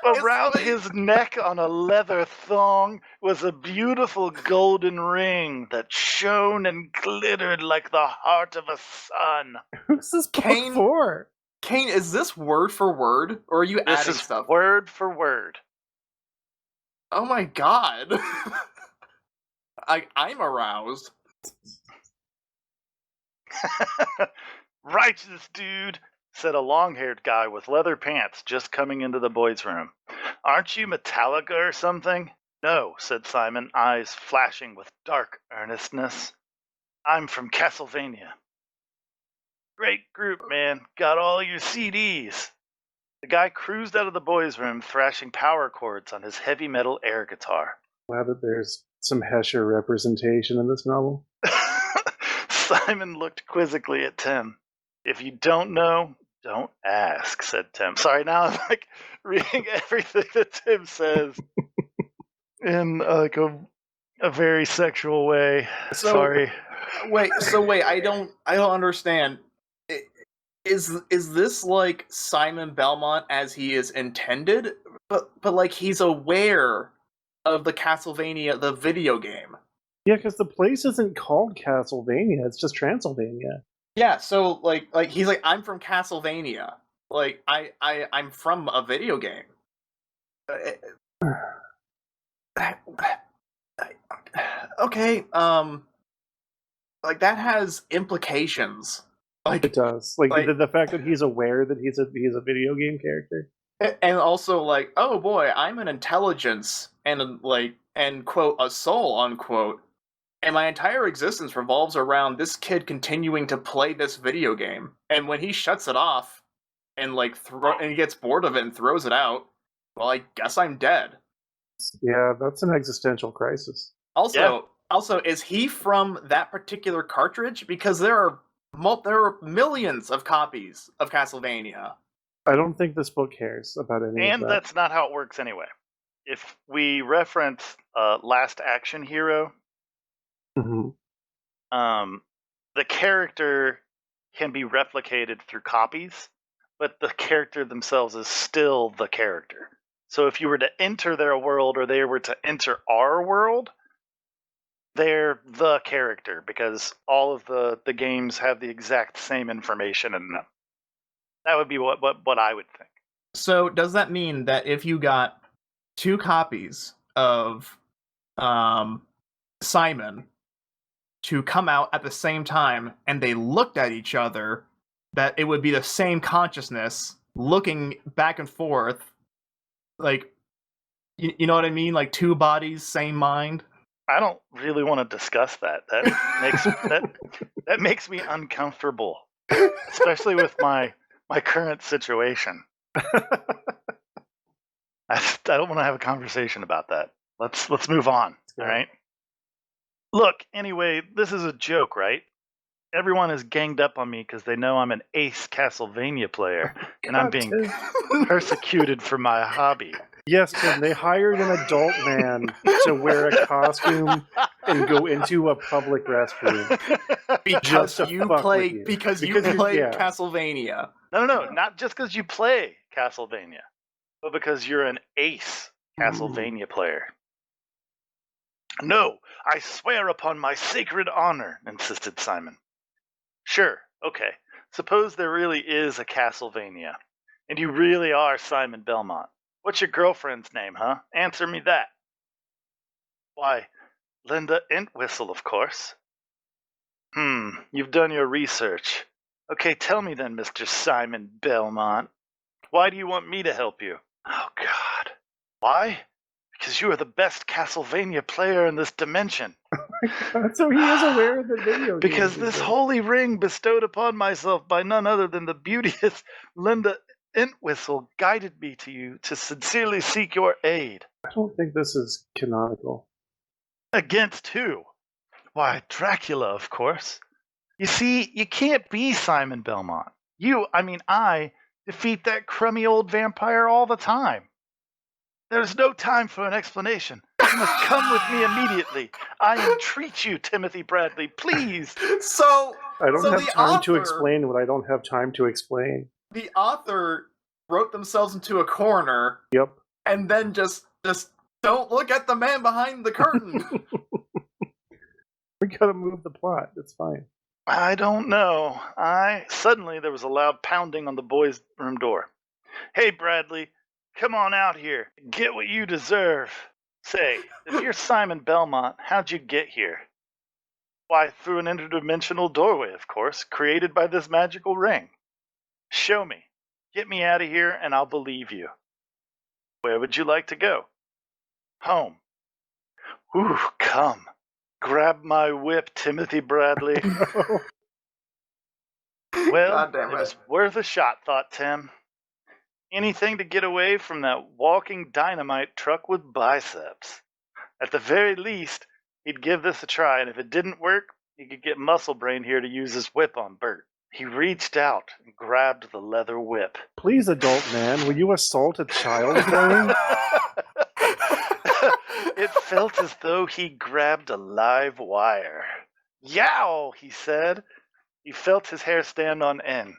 Around his neck on a leather thong was a beautiful golden ring that shone and glittered like the heart of a sun. Who's this book for? Kane, is this word for word, or are you adding stuff? Word for word. Oh my god. I'm aroused. Righteous, dude, said a long-haired guy with leather pants just coming into the boys' room. Aren't you Metallica or something? No, said Simon, eyes flashing with dark earnestness. I'm from Castlevania. Great group, man. Got all your CDs. The guy cruised out of the boys' room, thrashing power chords on his heavy metal air guitar. Glad that there's some Hesher representation in this novel. Simon looked quizzically at Tim. If you don't know, don't ask, said Tim. Sorry, now I'm like reading everything that Tim says in like a very sexual way. Sorry. Wait, I don't understand. Is this like Simon Belmont as he is intended? But like he's aware of the Castlevania, the video game. Yeah, because the place isn't called Castlevania, it's just Transylvania. Yeah, so like he's like, I'm from Castlevania. Like I'm from a video game. Okay, like that has implications. Like it does. Like the fact that he's aware that he's a video game character. And also like, oh boy, I'm an intelligence and quote a soul unquote. And my entire existence revolves around this kid continuing to play this video game. And when he shuts it off and and he gets bored of it and throws it out, well, I guess I'm dead. Yeah, that's an existential crisis. Also, is he from that particular cartridge? Because there are millions of copies of Castlevania. I don't think this book cares about any of that. And that's not how it works anyway. If we reference Last Action Hero, mm-hmm. The character can be replicated through copies, but the character themselves is still the character. So if you were to enter their world or they were to enter our world, they're the character because all of the games have the exact same information in them. That would be what I would think. So does that mean that if you got 2 copies of Simon to come out at the same time and they looked at each other, that it would be the same consciousness looking back and forth, like, you know what I mean? Like two bodies, same mind. I don't really want to discuss that. That makes me uncomfortable, especially with my current situation. I don't want to have a conversation about that. Let's move on. All right. Look, anyway, this is a joke, right? Everyone is ganged up on me because they know I'm an ace Castlevania player, and I'm being persecuted for my hobby. Yes, Tim, they hired an adult man to wear a costume and go into a public restroom. Because you play Castlevania. No, not just because you play Castlevania, but because you're an ace Castlevania player. No, I swear upon my sacred honor, insisted Simon. Sure, okay. Suppose there really is a Castlevania, and you really are Simon Belmont. What's your girlfriend's name, huh? Answer me that. Why, Linda Entwistle, of course. You've done your research. Okay, tell me then, Mr. Simon Belmont. Why do you want me to help you? Oh, God. Why? Because you are the best Castlevania player in this dimension. Oh my God, so he is aware of the video game. Because this holy ring bestowed upon myself by none other than the beauteous Linda Entwistle guided me to you to sincerely seek your aid. I don't think this is canonical. Against who? Why, Dracula, of course. You see, you can't be Simon Belmont. I defeat that crummy old vampire all the time. There's no time for an explanation. You must come with me immediately. I entreat you, Timothy Bradley, please. I don't have time to explain what I don't have time to explain. The author wrote themselves into a corner. Yep. And then just don't look at the man behind the curtain. We gotta move the plot. It's fine. I don't know. Suddenly there was a loud pounding on the boys' room door. Hey, Bradley, come on out here. Get what you deserve. Say, if you're Simon Belmont, how'd you get here? Why, through an interdimensional doorway, of course, created by this magical ring. Show me. Get me out of here, and I'll believe you. Where would you like to go? Home. Ooh, come. Grab my whip, Timothy Bradley. No. Well, it was worth a shot, thought Tim. Anything to get away from that walking dynamite truck with biceps. At the very least, he'd give this a try, and if it didn't work, he could get Muscle Brain here to use his whip on Bert. He reached out and grabbed the leather whip. Please, adult man, will you assault a child for me? It felt as though he grabbed a live wire. Yow, he said. He felt his hair stand on end.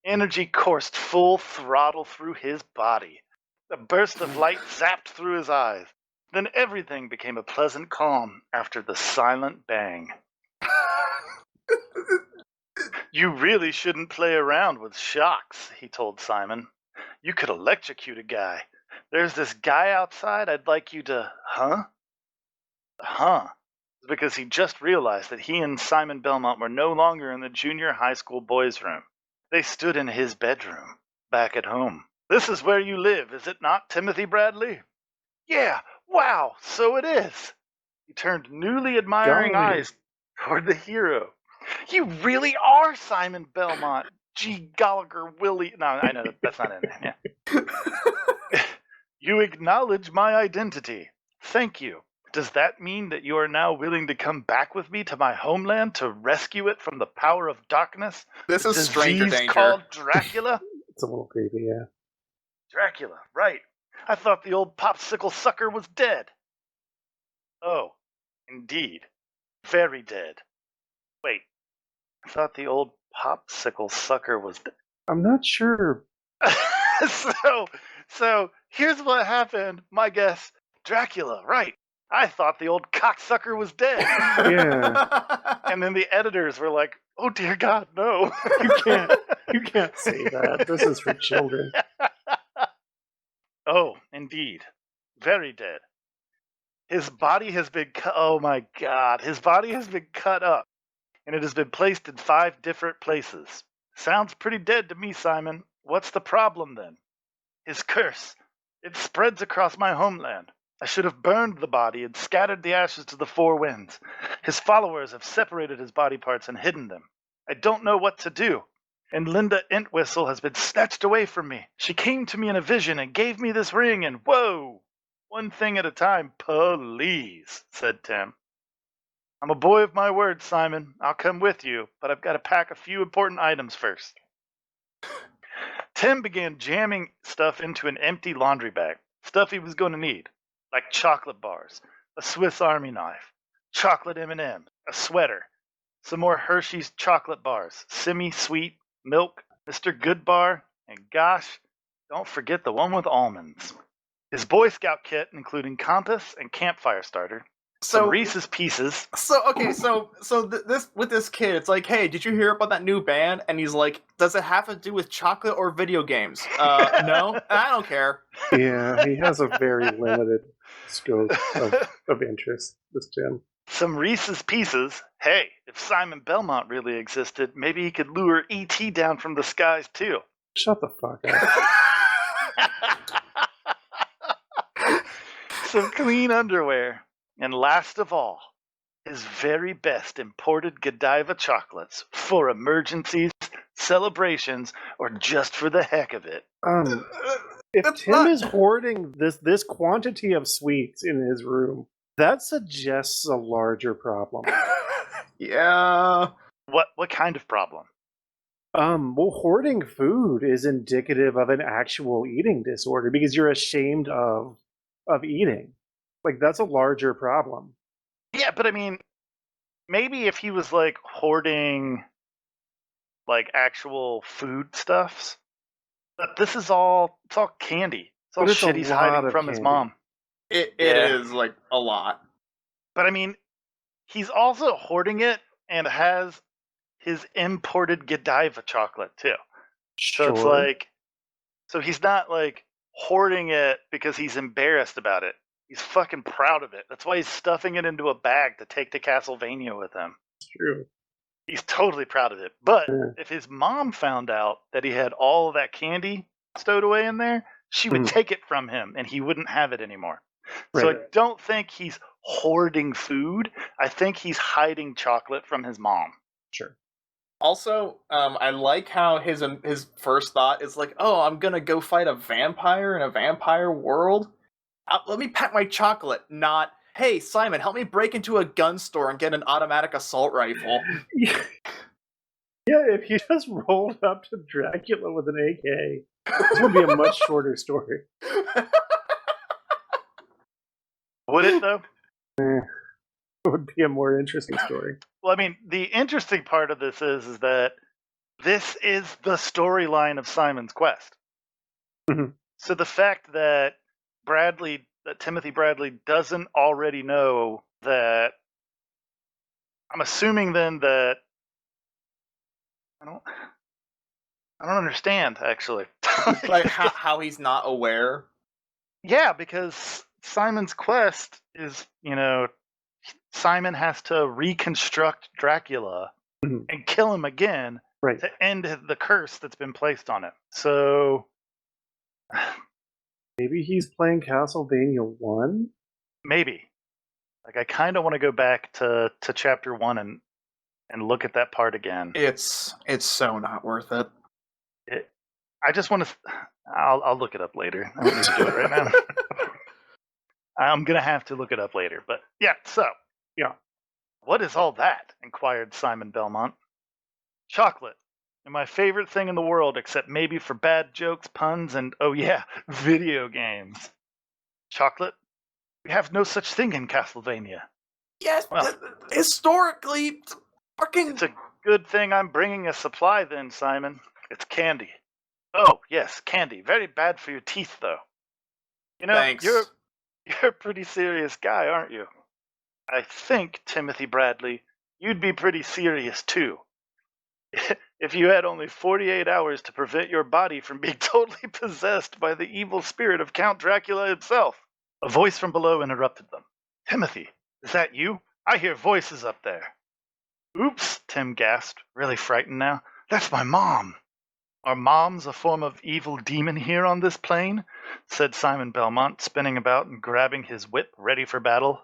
Energy coursed full throttle through his body. A burst of light zapped through his eyes. Then everything became a pleasant calm after the silent bang. You really shouldn't play around with shocks, he told Simon. You could electrocute a guy. There's this guy outside I'd like you to... Huh? Because he just realized that he and Simon Belmont were no longer in the junior high school boys' room. They stood in his bedroom, back at home. This is where you live, is it not, Timothy Bradley? Yeah, wow, so it is. He turned newly admiring eyes toward the hero. You really are Simon Belmont. Gee Gallagher Willie. No, I know that's not in there. Yeah. You acknowledge my identity. Thank you. Does that mean that you are now willing to come back with me to my homeland to rescue it from the power of darkness? This is stranger danger. Called Dracula? It's a little creepy, yeah. Dracula, right. I thought the old popsicle sucker was dead. Oh, indeed. Very dead. Wait, I thought the old popsicle sucker was dead. I'm not sure. So here's what happened. My guess, Dracula, right. I thought the old cocksucker was dead. Yeah. And then the editors were like, oh dear God, no. You can't say that. This is for children. Oh, indeed. Very dead. His body has been cut. Oh my God. His body has been cut up. And it has been placed in 5 different places. Sounds pretty dead to me, Simon. What's the problem then? His curse. It spreads across my homeland. I should have burned the body and scattered the ashes to the four winds. His followers have separated his body parts and hidden them. I don't know what to do. And Linda Entwistle has been snatched away from me. She came to me in a vision and gave me this ring and whoa! One thing at a time, please, said Tim. I'm a boy of my word, Simon. I'll come with you, but I've got to pack a few important items first. Tim began jamming stuff into an empty laundry bag, stuff he was going to need, like chocolate bars, a Swiss Army knife, chocolate M&Ms, a sweater, some more Hershey's chocolate bars, semi-sweet, milk, Mr. Goodbar, and gosh, don't forget the one with almonds. His Boy Scout kit, including compass and campfire starter, some Reese's Pieces. This with this kid, it's like, hey, did you hear about that new band? And he's like, does it have to do with chocolate or video games? No, I don't care. Yeah, he has a very limited scope of interest, this Tim. Some Reese's Pieces. Hey, if Simon Belmont really existed, maybe he could lure E.T. down from the skies too. Shut the fuck up. Some clean underwear. And last of all, his very best imported Godiva chocolates for emergencies, celebrations, or just for the heck of it. If Tim is hoarding this quantity of sweets in his room, that suggests a larger problem. Yeah. What kind of problem? Well, hoarding food is indicative of an actual eating disorder because you're ashamed of eating. Like, that's a larger problem. Yeah, but I mean, maybe if he was, like, hoarding, like, actual food stuffs. But this is all, it's all candy. It's all shit he's hiding from his mom. It is, like, a lot. But I mean, he's also hoarding it and has his imported Godiva chocolate, too. Sure. So it's like, so he's not, like, hoarding it because he's embarrassed about it. He's fucking proud of it. That's why he's stuffing it into a bag to take to Castlevania with him. It's true. He's totally proud of it. But if his mom found out that he had all of that candy stowed away in there, she would take it from him and he wouldn't have it anymore. Right. So I don't think he's hoarding food. I think he's hiding chocolate from his mom. Sure. Also, I like how his first thought is like, oh, I'm going to go fight a vampire in a vampire world. Let me pack my chocolate, not, hey, Simon, help me break into a gun store and get an automatic assault rifle. Yeah, if he just rolled up to Dracula with an AK, this would be a much shorter story. Would it, though? It would be a more interesting story. Well, I mean, the interesting part of this is that this is the storyline of Simon's Quest. Mm-hmm. So the fact that Timothy Bradley doesn't already know that, I'm assuming then that I don't understand, actually. Like how he's not aware. Yeah, because Simon's Quest is, Simon has to reconstruct Dracula and kill him again to end the curse that's been placed on him. So maybe he's playing Castlevania 1? Maybe. Like, I kind of want to go back to chapter 1 and look at that part again. It's so not worth it. I just want to... I'll look it up later. I don't need to do it right now. I'm going to have to look it up later. But yeah, so... Yeah. What is all that? Inquired Simon Belmont. Chocolate. And my favorite thing in the world, except maybe for bad jokes, puns, and, oh yeah, video games. Chocolate? We have no such thing in Castlevania. Yes, well, historically, fucking... It's a good thing I'm bringing a supply then, Simon. It's candy. Oh, yes, candy. Very bad for your teeth, though. Thanks. You're a pretty serious guy, aren't you? I think, Timothy Bradley, you'd be pretty serious, too. If you had only 48 hours to prevent your body from being totally possessed by the evil spirit of Count Dracula himself. A voice from below interrupted them. Timothy, is that you? I hear voices up there. Oops, Tim gasped, really frightened now. That's my mom. Are moms a form of evil demon here on this plane? Said Simon Belmont, spinning about and grabbing his whip, ready for battle.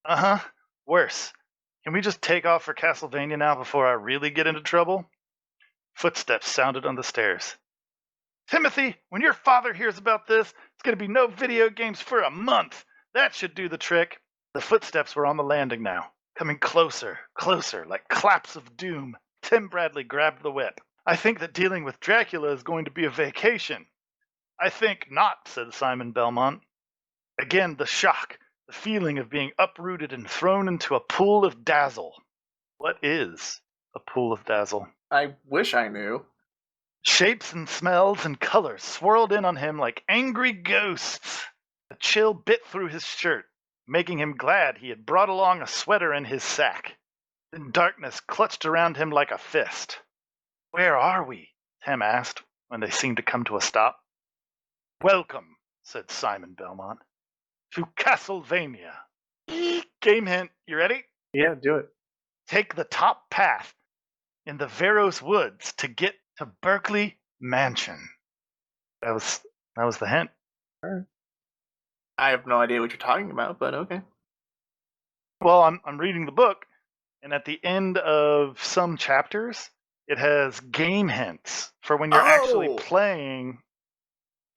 Uh-huh. Worse. Can we just take off for Castlevania now before I really get into trouble? Footsteps sounded on the stairs. Timothy, when your father hears about this, it's going to be no video games for a month. That should do the trick. The footsteps were on the landing now, coming closer, closer, like claps of doom. Tim Bradley grabbed the whip. I think that dealing with Dracula is going to be a vacation. I think not, said Simon Belmont. Again, the shock, the feeling of being uprooted and thrown into a pool of dazzle. What is a pool of dazzle? I wish I knew. Shapes and smells and colors swirled in on him like angry ghosts. A chill bit through his shirt, making him glad he had brought along a sweater in his sack. Then darkness clutched around him like a fist. Where are we? Tim asked when they seemed to come to a stop. Welcome, said Simon Belmont, to Castlevania. Game hint, you ready? Yeah, do it. Take the top path in the Veros Woods to get to Berkeley Mansion. That was the hint. All right. I have no idea what you're talking about, but okay. Well, I'm reading the book, and at the end of some chapters, it has game hints for when you're actually playing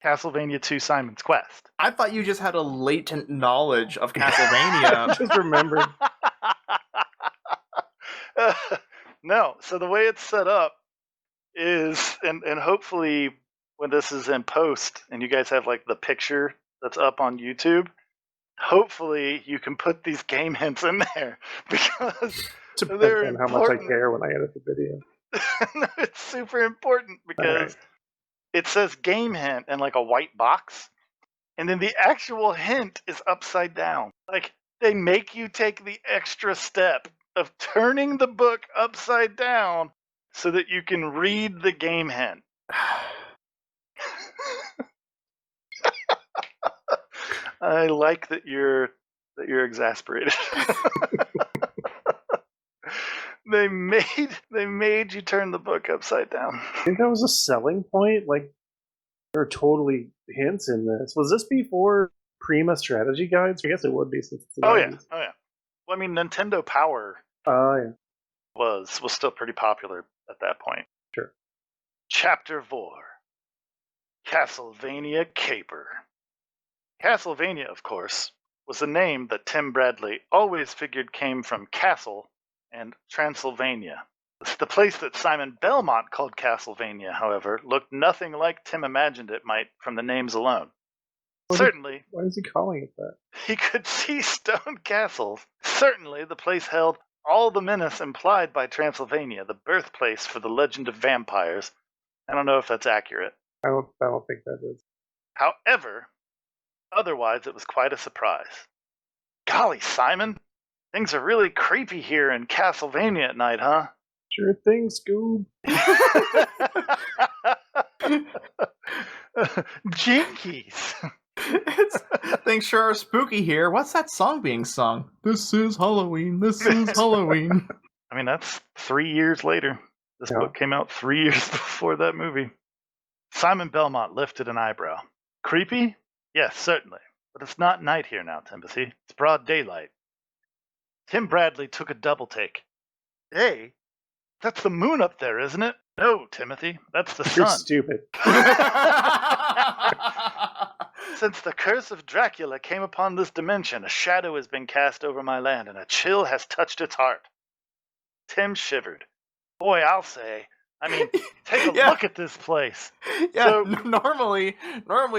Castlevania 2 Simon's Quest. I thought you just had a latent knowledge of Castlevania. Just remembered. No, so the way it's set up is, and hopefully when this is in post and you guys have like the picture that's up on YouTube, hopefully you can put these game hints in there because they're on how much I care when I edit the video. It's super important because it says game hint in like a white box, and then the actual hint is upside down. Like they make you take the extra step of turning the book upside down so that you can read the game hint. I like that you're exasperated. They made you turn the book upside down. I think that was a selling point. Like there are totally hints in this. Was this before Prima strategy guides? I guess it would be since it's the 90s. Oh yeah. Well, I mean, Nintendo Power. Yeah. Was still pretty popular at that point. Sure. Chapter 4. Castlevania Caper. Castlevania, of course, was a name that Tim Bradley always figured came from Castle and Transylvania. The place that Simon Belmont called Castlevania, however, looked nothing like Tim imagined it might from the names alone. Certainly. Why is he calling it that? He could see stone castles. Certainly, the place held all the menace implied by Transylvania, the birthplace for the legend of vampires. I don't know if that's accurate. I don't think that is. However, otherwise it was quite a surprise. Golly, Simon, things are really creepy here in Castlevania at night, huh? Sure thing, Scoob. Jinkies. Things sure are spooky here. What's that song being sung? This is Halloween. This is Halloween. I mean, that's 3 years later. This book came out 3 years before that movie. Simon Belmont lifted an eyebrow. Creepy? Yes, certainly. But it's not night here now, Timothy. It's broad daylight. Tim Bradley took a double take. Hey, that's the moon up there, isn't it? No, Timothy, that's the sun. You're stupid. Since the curse of Dracula came upon this dimension, a shadow has been cast over my land, and a chill has touched its heart. Tim shivered. Boy, I'll say. I mean, take a look at this place. Yeah, so, normally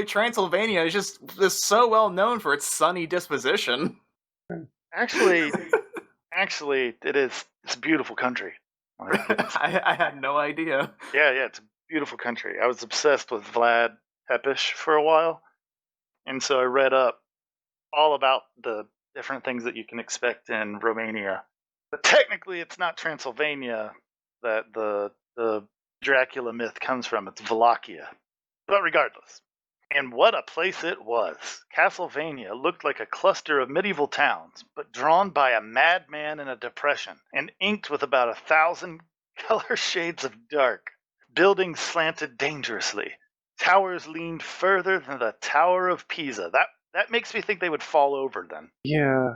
Transylvania is just so well known for its sunny disposition. Actually, it is. It's a beautiful country. I had no idea. Yeah, it's a beautiful country. I was obsessed with Vlad Tepes for a while, and so I read up all about the different things that you can expect in Romania. But technically, it's not Transylvania that the Dracula myth comes from. It's Wallachia. But regardless, and what a place it was. Castlevania looked like a cluster of medieval towns, but drawn by a madman in a depression, and inked with about 1,000 color shades of dark. Buildings slanted dangerously. Towers leaned further than the Tower of Pisa. That makes me think they would fall over then. Yeah.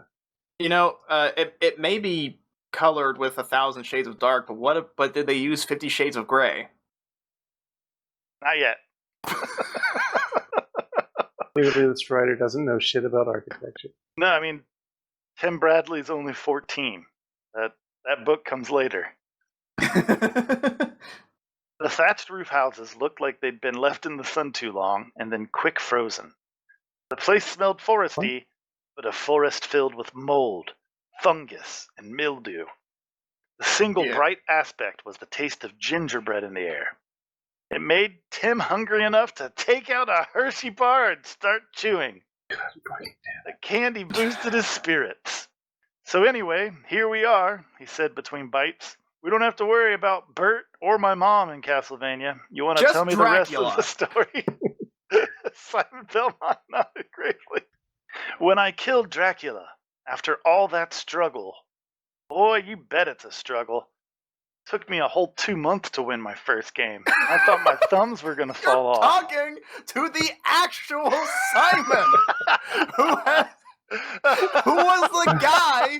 It may be colored with 1,000 shades of dark, but did they use 50 shades of gray? Not yet. Clearly this writer doesn't know shit about architecture. No, I mean, Tim Bradley's only 14. That book comes later. The thatched roof houses looked like they'd been left in the sun too long and then quick frozen. The place smelled foresty, but a forest filled with mold, fungus, and mildew. The single bright aspect was the taste of gingerbread in the air. It made Tim hungry enough to take out a Hershey bar and start chewing. The candy boosted his spirits. So anyway, here we are, he said between bites. We don't have to worry about Bert or my mom in Castlevania. You want to tell me Dracula. The rest of the story? Simon Belmont nodded gravely. When I killed Dracula, after all that struggle, boy, you bet it's a struggle. Took me a whole 2 months to win my first game. I thought my thumbs were going to fall off. Talking to the actual Simon, who was the guy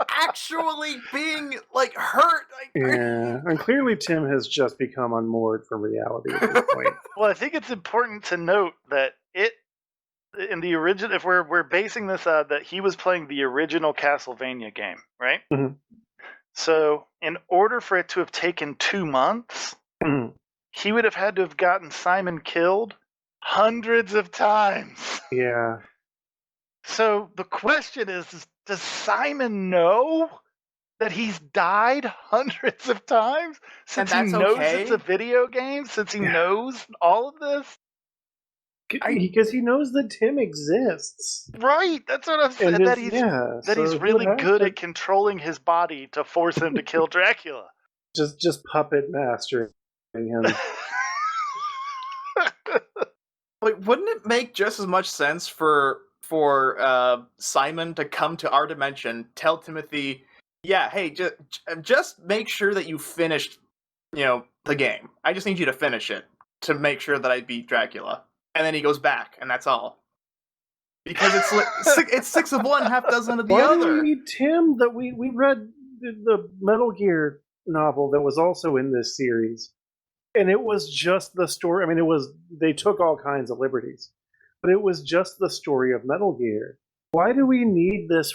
actually being hurt. Yeah, and clearly Tim has just become unmoored from reality at this point. Well, I think it's important to note that in the original, if we're basing this on that he was playing the original Castlevania game, right? Mm-hmm. So in order for it to have taken 2 months, he would have had to have gotten Simon killed hundreds of times. Yeah. So the question is, does Simon know that he's died hundreds of times since he knows it's a video game, since he knows all of this? Because he knows that Tim exists. Right, that's what I'm saying. That he's really good at controlling his body to force him to kill Dracula. Just puppet mastering him. Wouldn't it make just as much sense for Simon to come to our dimension, tell Timothy, yeah, hey, just make sure that you finished, the game. I just need you to finish it to make sure that I beat Dracula. And then he goes back, and that's all. Because it's 6 of one, half dozen of the other. Why do we need Tim? That we read the Metal Gear novel that was also in this series, and it was just the story. I mean, they took all kinds of liberties, but it was just the story of Metal Gear. Why do we need this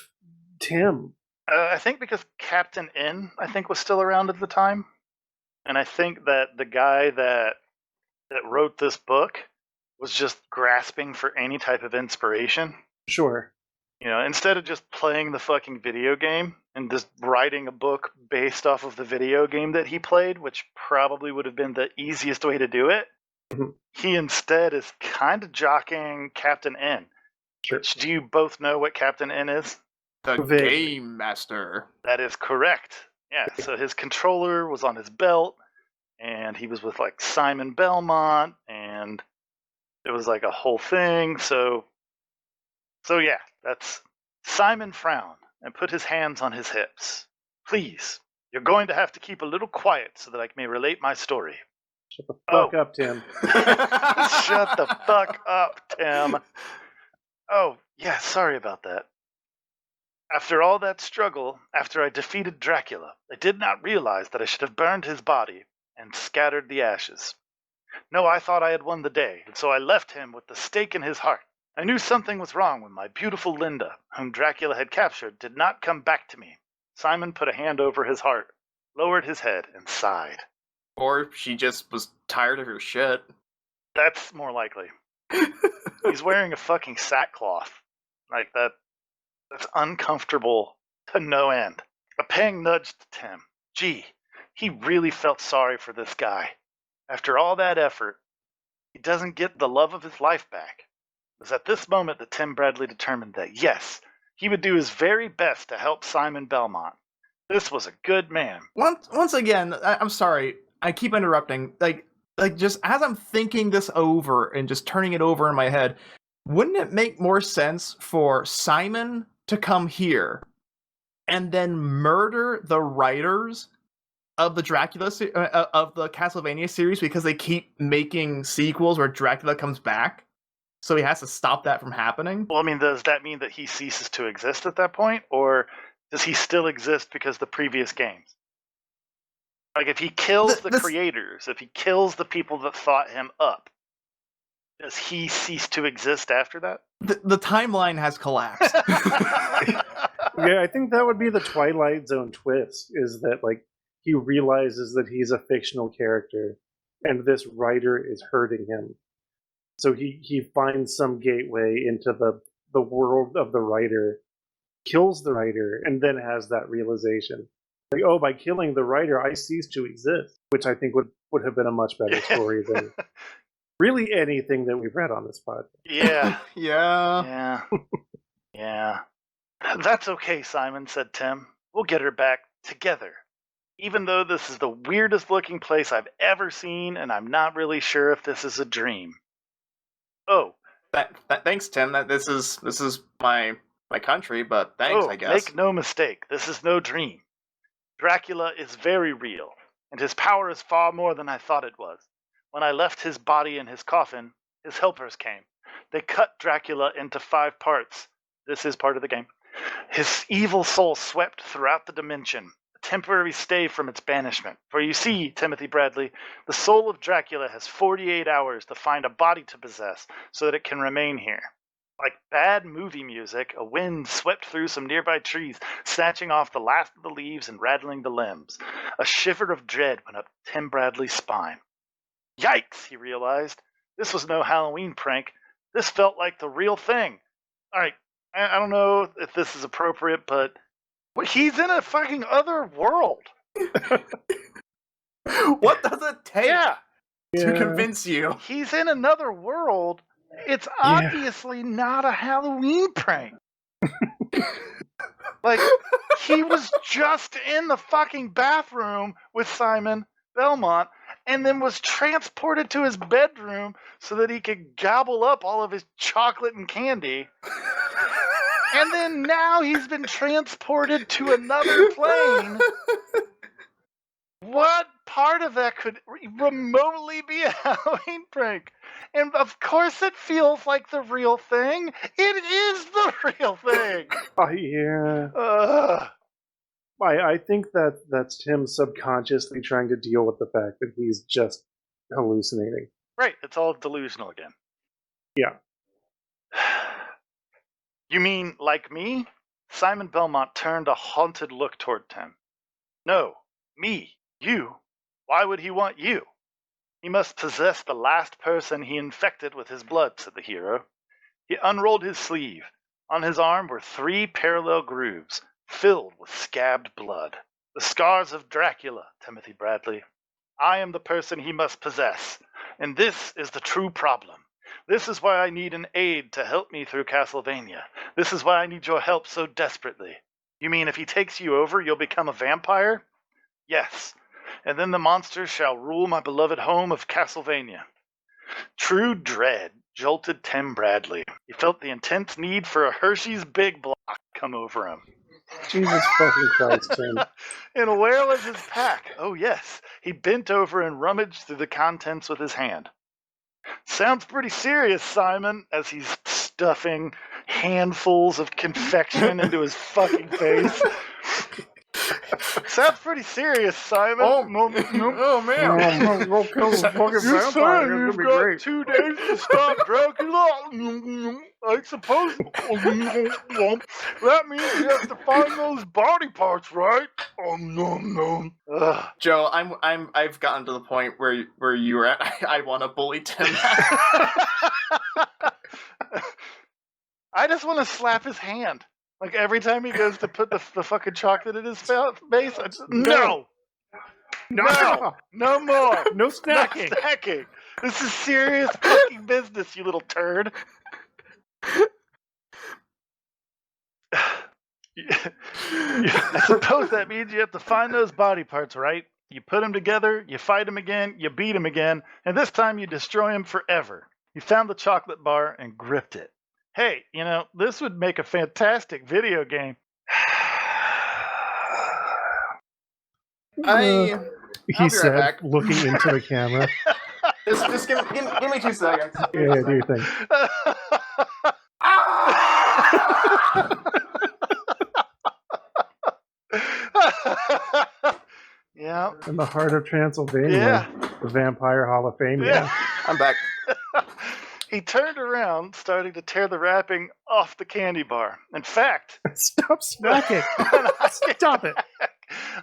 Tim? I think because Captain N, was still around at the time, and I think that the guy that wrote this book was just grasping for any type of inspiration. Sure. Instead of just playing the fucking video game and just writing a book based off of the video game that he played, which probably would have been the easiest way to do it, he instead is kind of jockeying Captain N. Sure. Do you both know what Captain N is? The Game Master. That is correct. Yeah, so his controller was on his belt, and he was with Simon Belmont, and it was a whole thing. So yeah, that's Simon frowned and put his hands on his hips. Please, you're going to have to keep a little quiet so that I may relate my story. Shut the fuck up, Tim. Shut the fuck up, Tim. Oh, yeah, sorry about that. After all that struggle, after I defeated Dracula, I did not realize that I should have burned his body and scattered the ashes. No, I thought I had won the day, and so I left him with the stake in his heart. I knew something was wrong when my beautiful Linda, whom Dracula had captured, did not come back to me. Simon put a hand over his heart, lowered his head, and sighed. Or she just was tired of her shit. That's more likely. He's wearing a fucking sackcloth. That's uncomfortable to no end. A pang nudged Tim. Gee, he really felt sorry for this guy. After all that effort, he doesn't get the love of his life back. It was at this moment that Tim Bradley determined that, yes, he would do his very best to help Simon Belmont. This was a good man. Once again, I'm sorry, I keep interrupting. Just as I'm thinking this over and just turning it over in my head, wouldn't it make more sense for Simon to come here and then murder the writers of the of the Castlevania series because they keep making sequels where Dracula comes back, so he has to stop that from happening. Well, I mean, does that mean that he ceases to exist at that point, or does he still exist because the previous games? Like, if he kills the creators, if he kills the people that thought him up, does he cease to exist after that? The timeline has collapsed. Yeah, I think that would be the Twilight Zone twist, is that, like, he realizes that he's a fictional character, and this writer is hurting him. So he finds some gateway into the world of the writer, kills the writer, and then has that realization. Like, oh, by killing the writer, I cease to exist, which I think would have been a much better story than really anything that we've read on this podcast. Yeah. Yeah. Yeah. That's okay, Simon, said Tim. We'll get her back together. Even though this is the weirdest looking place I've ever seen, and I'm not really sure if this is a dream. Oh. Thanks, Tim. This is my country, but thanks, I guess. Make no mistake, this is no dream. Dracula is very real, and his power is far more than I thought it was. When I left his body in his coffin, his helpers came. They cut Dracula into 5 parts. This is part of the game. His evil soul swept throughout the dimension, a temporary stay from its banishment. For you see, Timothy Bradley, the soul of Dracula has 48 hours to find a body to possess so that it can remain here. Like bad movie music, a wind swept through some nearby trees, snatching off the last of the leaves and rattling the limbs. A shiver of dread went up Tim Bradley's spine. Yikes, he realized. This was no Halloween prank. This felt like the real thing. All right, I don't know if this is appropriate, but he's in a fucking other world. What does it take to convince you? He's in another world. It's obviously not a Halloween prank. Like, he was just in the fucking bathroom with Simon Belmont and then was transported to his bedroom so that he could gobble up all of his chocolate and candy. And then now he's been transported to another plane. What part of that could remotely be a Halloween prank? And of course it feels like the real thing. It is the real thing. Yeah. I think that's him subconsciously trying to deal with the fact that he's just hallucinating. Right, it's all delusional again. Yeah. You mean like me? Simon Belmont turned a haunted look toward Tim. No, me, you. Why would he want you? He must possess the last person he infected with his blood, said the hero. He unrolled his sleeve. On his arm were 3 parallel grooves, filled with scabbed blood. The scars of Dracula, Timothy Bradley. I am the person he must possess, and this is the true problem. This is why I need an aide to help me through Castlevania. This is why I need your help so desperately. You mean if he takes you over, you'll become a vampire? Yes. And then the monsters shall rule my beloved home of Castlevania. True dread jolted Tim Bradley. He felt the intense need for a Hershey's Big Block come over him. Jesus fucking Christ, Tim. And where was his pack? Oh, yes. He bent over and rummaged through the contents with his hand. Sounds pretty serious, Simon, as he's stuffing handfuls of confection into his fucking face. Sounds pretty serious, Simon. Oh man. Go kill the fucking You're vampire. saying It's you've gonna be got great. 2 days to stop Dracula? I suppose that means you have to find those body parts, right? No. Joe, I've gotten to the point where you were at. I want to bully Tim. I just want to slap his hand. Like every time he goes to put the fucking chocolate in his face, I just, no more. No snacking. No snacking. This is serious fucking business, you little turd. I suppose that means you have to find those body parts, right? You put them together, you fight them again, you beat them again, and this time you destroy them forever. He found the chocolate bar and gripped it. Hey, this would make a fantastic video game. I'll He be right said, back. looking into the camera. Just give me 2 seconds. Yeah, do your thing. Yeah. In the heart of Transylvania, the Vampire Hall of Fame. Yeah. I'm back. He turned around, starting to tear the wrapping off the candy bar. In fact, Stop smacking. Stop it.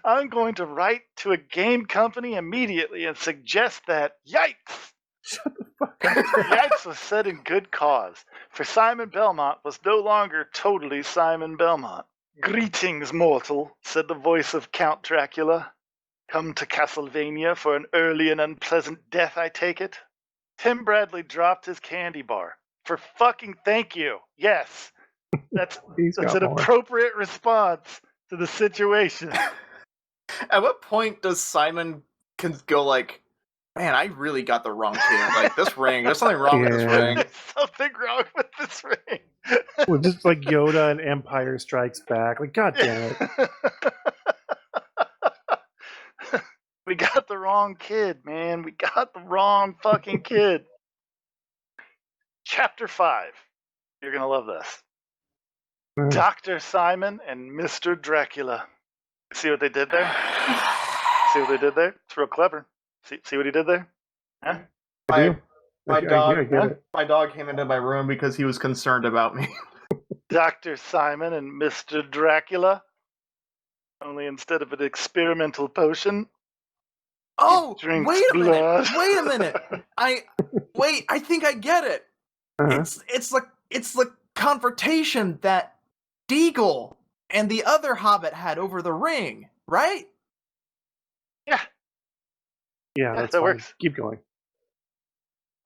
I'm going to write to a game company immediately and suggest that yikes. Shut the fuck up. Yikes was said in good cause, for Simon Belmont was no longer totally Simon Belmont. Greetings, mortal, said the voice of Count Dracula. Come to Castlevania for an early and unpleasant death, I take it? Tim Bradley dropped his candy bar. For fucking thank you. Yes. That's an appropriate response to the situation. At what point does Simon go like, man, I really got the wrong kid. Like, this ring, there's something wrong with this ring. There's something wrong with this ring. Well, just like Yoda and Empire Strikes Back. Like, God damn it. We got the wrong kid, man. We got the wrong fucking kid. Chapter 5. You're going to love this. Dr. Simon and Mr. Dracula. See what they did there? See what they did there? It's real clever. See what he did there? Huh? My dog came into my room because he was concerned about me. Dr. Simon and Mr. Dracula. Only instead of an experimental potion. Oh, wait a blood. minute. I think I get it. Uh-huh. It's the confrontation that Deagle and the other Hobbit had over the ring, right? Yeah. Yeah, that works. Keep going.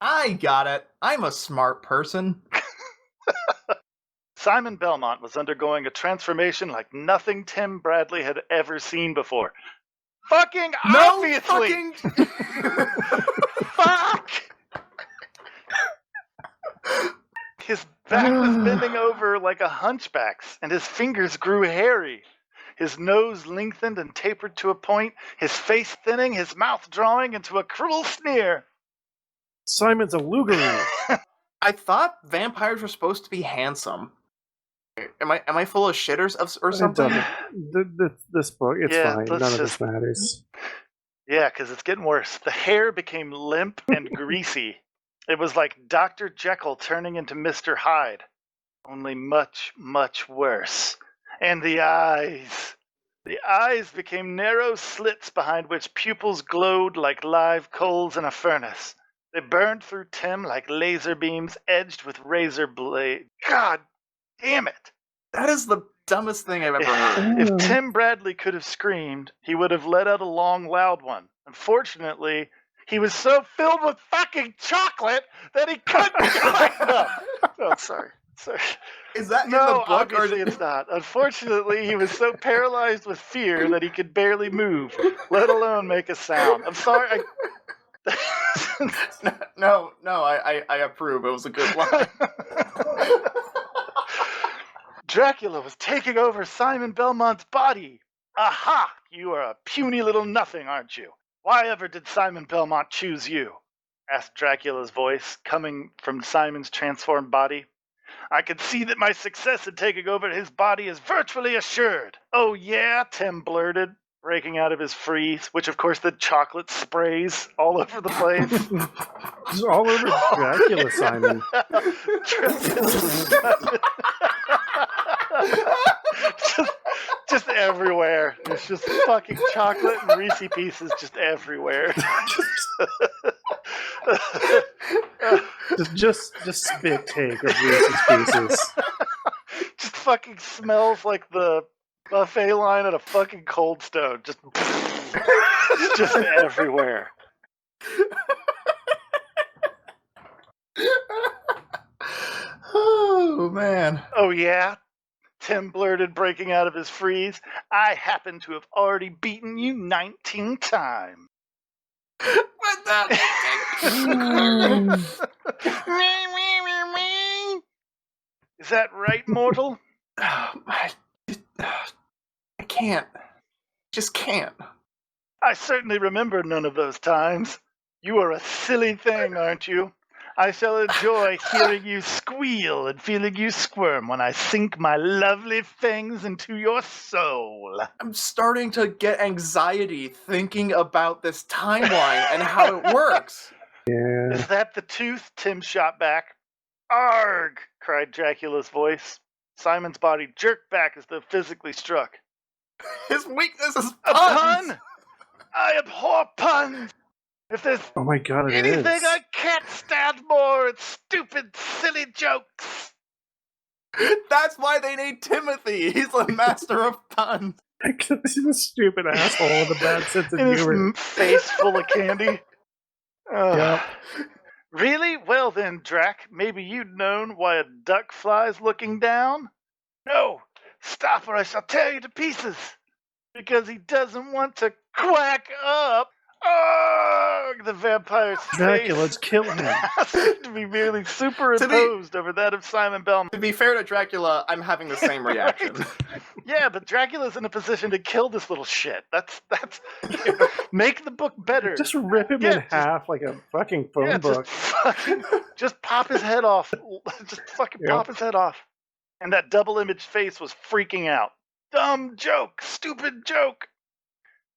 I got it. I'm a smart person. Simon Belmont was undergoing a transformation like nothing Tim Bradley had ever seen before. Fucking obviously! Fuck! His back was bending over like a hunchback's, and his fingers grew hairy. His nose lengthened and tapered to a point, his face thinning, his mouth drawing into a cruel sneer. Simon's a Lugaroo. I thought vampires were supposed to be handsome. Am I full of shitters or something? This book, it's fine. None of this matters. Yeah, because it's getting worse. The hair became limp and greasy. It was like Dr. Jekyll turning into Mr. Hyde. Only much, much worse. And the eyes. The eyes became narrow slits behind which pupils glowed like live coals in a furnace. They burned through Tim like laser beams edged with razor blade. God damn it. That is the dumbest thing I've ever heard. If Tim Bradley could have screamed, he would have let out a long, loud one. Unfortunately, he was so filled with fucking chocolate that he couldn't. Oh, sorry. Is that in no, the book? Obviously it's not. Unfortunately, he was so paralyzed with fear that he could barely move, let alone make a sound. I'm sorry. No, I approve. It was a good line. Dracula was taking over Simon Belmont's body. Aha! You are a puny little nothing, aren't you? Why ever did Simon Belmont choose you? Asked Dracula's voice, coming from Simon's transformed body. I could see that my success in taking over his body is virtually assured. Oh yeah, Tim blurted, breaking out of his freeze, which of course the chocolate sprays all over the place. It's all over Dracula, Simon. just everywhere. There's just fucking chocolate and Reese pieces just everywhere. just spit take of Reese's Pieces. Just fucking smells like the buffet line at a fucking Cold Stone. Just everywhere. Oh, man. Oh, yeah? Tim blurted, breaking out of his freeze. I happen to have already beaten you 19 times. What the? Is that right, mortal? I can't. Just can't. I certainly remember none of those times. You are a silly thing, aren't you? I shall enjoy hearing you squeal and feeling you squirm when I sink my lovely fangs into your soul. I'm starting to get anxiety thinking about this timeline and how it works. Yeah. Is that the tooth? Tim shot back. Arg! Cried Dracula's voice. Simon's body jerked back as though physically struck. His weakness is A puns! pun? I abhor puns! If there's Oh my god, it anything is. I can't stand more, it's stupid, silly jokes. That's why they need Timothy. He's a master of puns. He's a stupid asshole with a bad sense of humor. His face full of candy. Yep. Really? Well then, Drac, maybe you'd known why a duck flies looking down? No! Stop or I shall tear you to pieces! Because he doesn't want to quack up! Ugh! The vampire's Dracula, face let's kill him. seemed to be merely superimposed over that of Simon Belmont. To be fair to Dracula, I'm having the same reaction. Yeah, but Dracula's in a position to kill this little shit. That's make the book better. Just rip him in half like a fucking phone book. Just pop his head off. Just fucking pop his head off. And that double image face was freaking out. Dumb joke, stupid joke.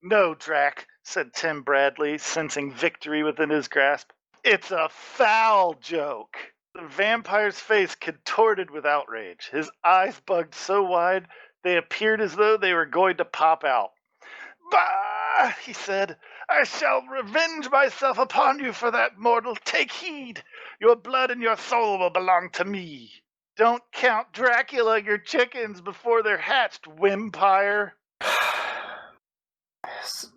No, Drac, said Tim Bradley, sensing victory within his grasp. It's a foul joke. The vampire's face contorted with outrage. His eyes bugged so wide they appeared as though they were going to pop out. Bah, he said, I shall revenge myself upon you for that, mortal. Take heed. Your blood and your soul will belong to me. Don't count Dracula your chickens before they're hatched, Wimpire.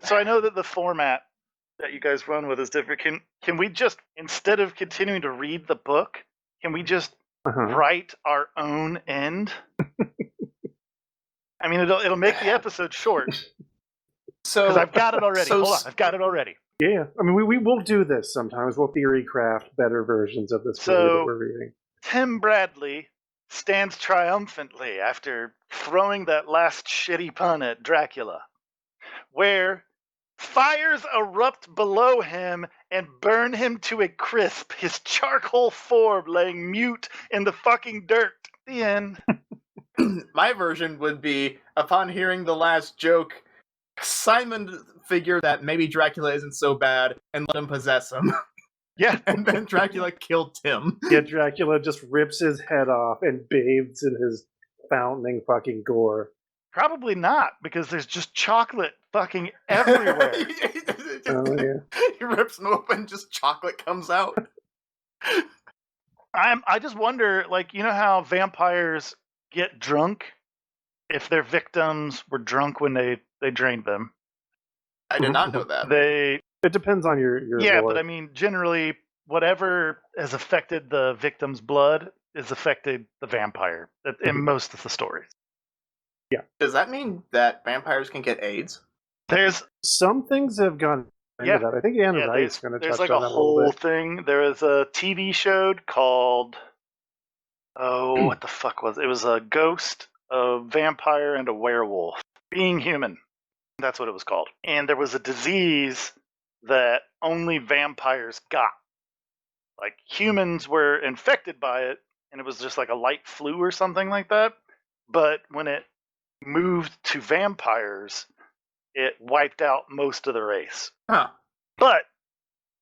So I know that the format that you guys run with is different. Can we just, instead of continuing to read the book, can we just write our own end? I mean, it'll make the episode short. Because I've got it already. Hold on, I've got it already. Yeah, I mean, we will do this sometimes. We'll theory craft better versions of this movie that we're reading. Tim Bradley stands triumphantly after throwing that last shitty pun at Dracula, where fires erupt below him and burn him to a crisp, his charcoal form laying mute in the fucking dirt. The end. My version would be, upon hearing the last joke, Simon figured that maybe Dracula isn't so bad and let him possess him. Yeah. And then Dracula killed Tim. Yeah, Dracula just rips his head off and bathes in his fountaining fucking gore. Probably not, because there's just chocolate fucking everywhere. Oh, yeah. He rips him open, just chocolate comes out. I just wonder, like, you know how vampires get drunk if their victims were drunk when they drained them? I did not know that. It depends on your yeah, lore. but I mean, generally, whatever has affected the victim's blood has affected the vampire in most of the stories. Yeah. Does that mean that vampires can get AIDS? There's some things have gone into that. I think Anne Wright's going to touch like on that a little bit. thing. There is a TV show called what the fuck was it? It was a ghost, a vampire, and a werewolf. Being Human. That's what it was called. And there was a disease that only vampires got. Like, humans were infected by it, and it was just like a light flu or something like that. But when it moved to vampires, it wiped out most of the race. Huh. But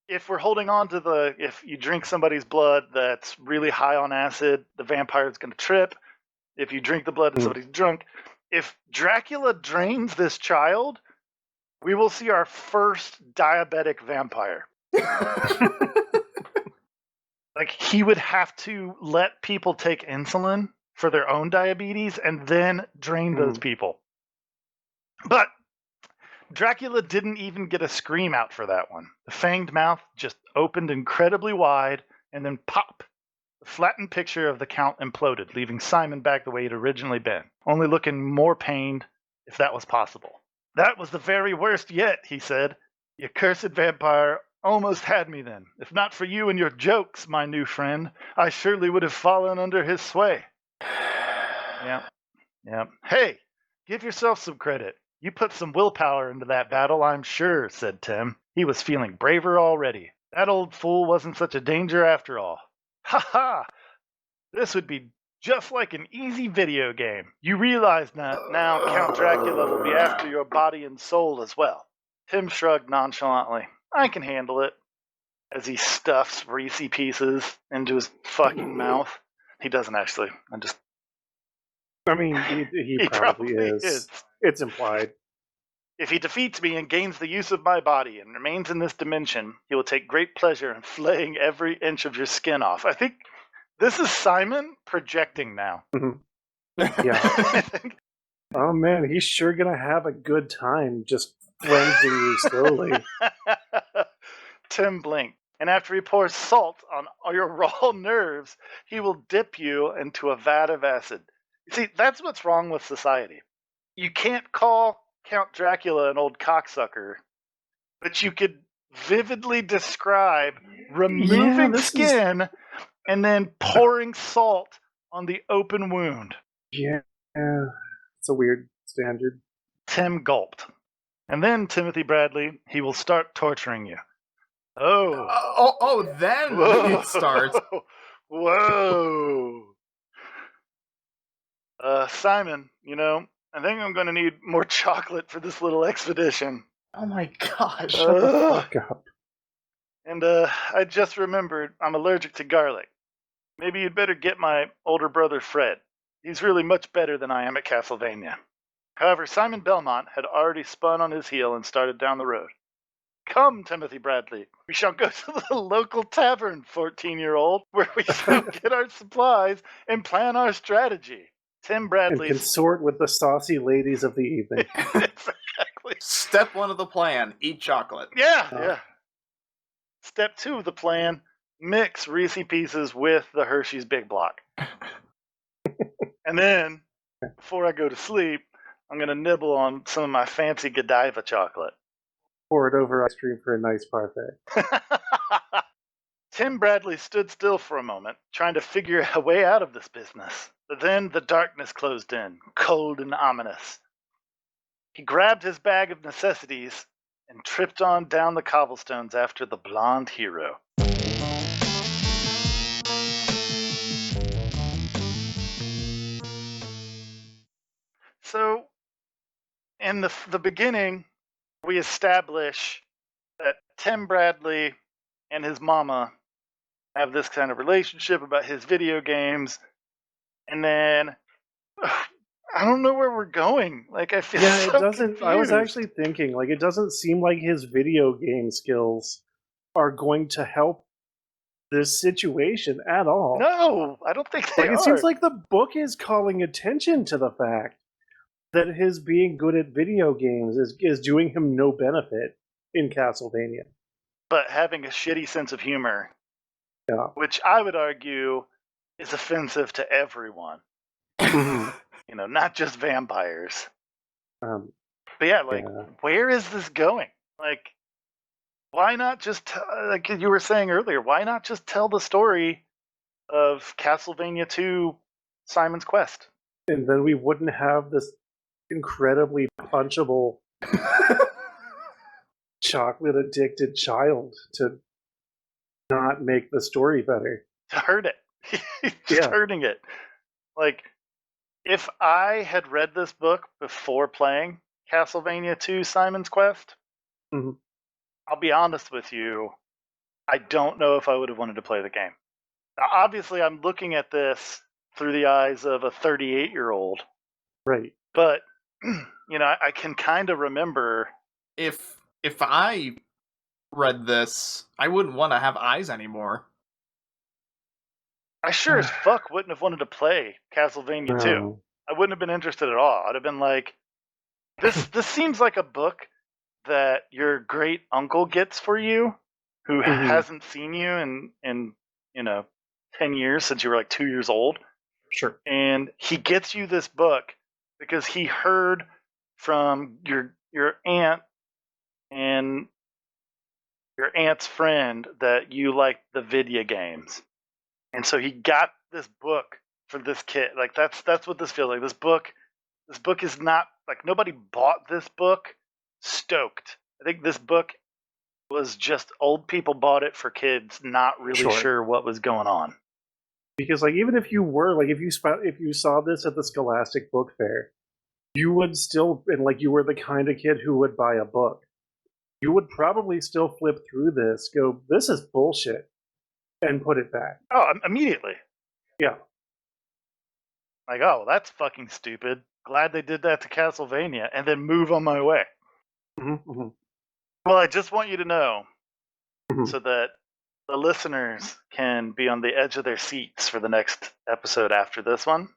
if we're holding on to if you drink somebody's blood that's really high on acid, the vampire is going to trip. If you drink the blood and somebody's drunk, if Dracula drains this child, we will see our first diabetic vampire. Like, he would have to let people take insulin for their own diabetes and then drain those people. But Dracula didn't even get a scream out for that one. The fanged mouth just opened incredibly wide, and then pop! The flattened picture of the Count imploded, leaving Simon back the way he'd originally been, only looking more pained, if that was possible. That was the very worst yet, he said. You cursed vampire almost had me then. If not for you and your jokes, my new friend, I surely would have fallen under his sway. Yeah. Hey, give yourself some credit. You put some willpower into that battle, I'm sure, said Tim. He was feeling braver already. That old fool wasn't such a danger after all. Ha ha! This would be just like an easy video game. You realize that now Count Dracula will be after your body and soul as well. Tim shrugged nonchalantly. I can handle it. As he stuffs Reese Pieces into his fucking mouth. He doesn't actually. I mean, he probably is. It's implied. If he defeats me and gains the use of my body and remains in this dimension, he will take great pleasure in flaying every inch of your skin off. I think this is Simon projecting now. Mm-hmm. Yeah. Oh man, he's sure gonna have a good time just cleansing you slowly. Tim blinked. And after he pours salt on all your raw nerves, he will dip you into a vat of acid. You see, that's what's wrong with society. You can't call Count Dracula an old cocksucker, but you could vividly describe removing skin and then pouring salt on the open wound. Yeah, it's a weird standard. Tim gulped. And then, Timothy Bradley, he will start torturing you. Then Whoa. It starts. Whoa. Simon, I think I'm going to need more chocolate for this little expedition. Oh my gosh. Shut the fuck up. And I just remembered I'm allergic to garlic. Maybe you'd better get my older brother Fred. He's really much better than I am at Castlevania. However, Simon Belmont had already spun on his heel and started down the road. Come, Timothy Bradley, we shall go to the local tavern, 14-year-old, where we shall get our supplies and plan our strategy. Tim Bradley... And consort with the saucy ladies of the evening. Exactly. Step 1 of the plan, eat chocolate. Yeah. Step 2 of the plan, mix Reese Pieces with the Hershey's Big Block. And then, before I go to sleep, I'm going to nibble on some of my fancy Godiva chocolate. Pour it over ice cream for a nice parfait. Tim Bradley stood still for a moment, trying to figure a way out of this business. But then the darkness closed in, cold and ominous. He grabbed his bag of necessities and tripped on down the cobblestones after the blonde hero. So, in the beginning, we establish that Tim Bradley and his mama have this kind of relationship about his video games, and then I don't know where we're going. Like, I feel it doesn't. confused. I was actually thinking, like, it doesn't seem like his video game skills are going to help this situation at all. No, I don't think they are. It seems like the book is calling attention to the fact that his being good at video games is doing him no benefit in Castlevania. But having a shitty sense of humor, which I would argue is offensive to everyone. Not just vampires. But yeah, where is this going? Like, why not just, like you were saying earlier, why not just tell the story of Castlevania 2 Simon's Quest? And then we wouldn't have this incredibly punchable chocolate-addicted child to not make the story better. To hurt it. Just hurting it. Like, if I had read this book before playing Castlevania 2 Simon's Quest, I'll be honest with you, I don't know if I would have wanted to play the game. Now, obviously, I'm looking at this through the eyes of a 38-year-old. Right. But, I can kind of remember... If I read this, I wouldn't want to have eyes anymore. I sure as fuck wouldn't have wanted to play Castlevania 2. I wouldn't have been interested at all. I'd have been like, this seems like a book that your great uncle gets for you, who hasn't seen you in 10 years since you were like 2 years old. Sure. And he gets you this book because he heard from your aunt and your aunt's friend that you liked the video games. And so he got this book for this kid. Like, that's what this feels like. This book This book is not, like, nobody bought this book stoked. I think this book was just old people bought it for kids not really sure what was going on. Because, like, even if you were, like, if you saw this at the Scholastic Book Fair, you would still, and, like, you were the kind of kid who would buy a book, you would probably still flip through this, go, this is bullshit, and put it back. Oh, immediately. Yeah. Like, oh, that's fucking stupid. Glad they did that to Castlevania, and then move on my way. Mm-hmm, mm-hmm. Well, I just want you to know, so that the listeners can be on the edge of their seats for the next episode after this one,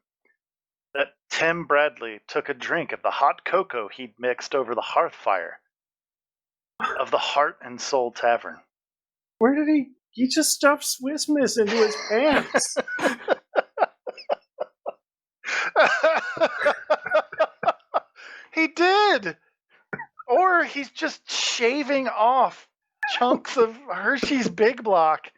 that Tim Bradley took a drink of the hot cocoa he'd mixed over the hearth fire of the Heart and Soul Tavern. Where did he just stuffed Swiss Miss into his pants? He did! Or he's just shaving off chunks of Hershey's Big Block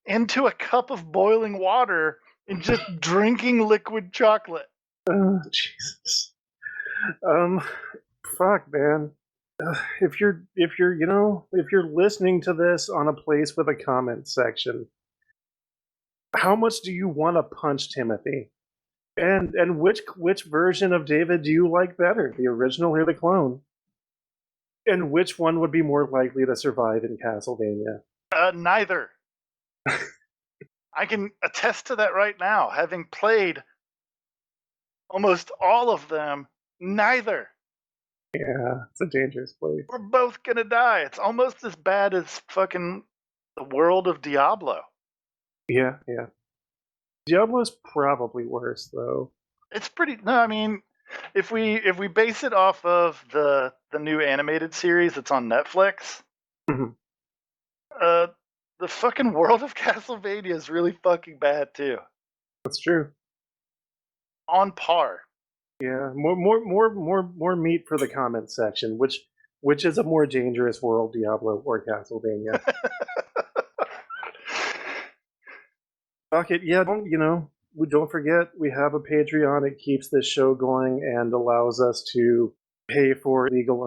into a cup of boiling water and just drinking liquid chocolate. Jesus. Fuck, man. If you're listening to this on a place with a comment section, how much do you want to punch Timothy? And which version of David do you like better, the original or the clone? And which one would be more likely to survive in Castlevania? Neither. I can attest to that right now, having played almost all of them. Neither. Yeah, it's a dangerous place. We're both gonna die. It's almost as bad as fucking the world of Diablo. Yeah. Diablo's probably worse, though. It's pretty. No, I mean, if we base it off of the new animated series that's on Netflix, the fucking world of Castlevania is really fucking bad too. That's true. On par. Yeah, more meat for the comment section. Which is a more dangerous world, Diablo or Castlevania? Fuck it, yeah. Don't forget we have a Patreon. It keeps this show going and allows us to pay for legal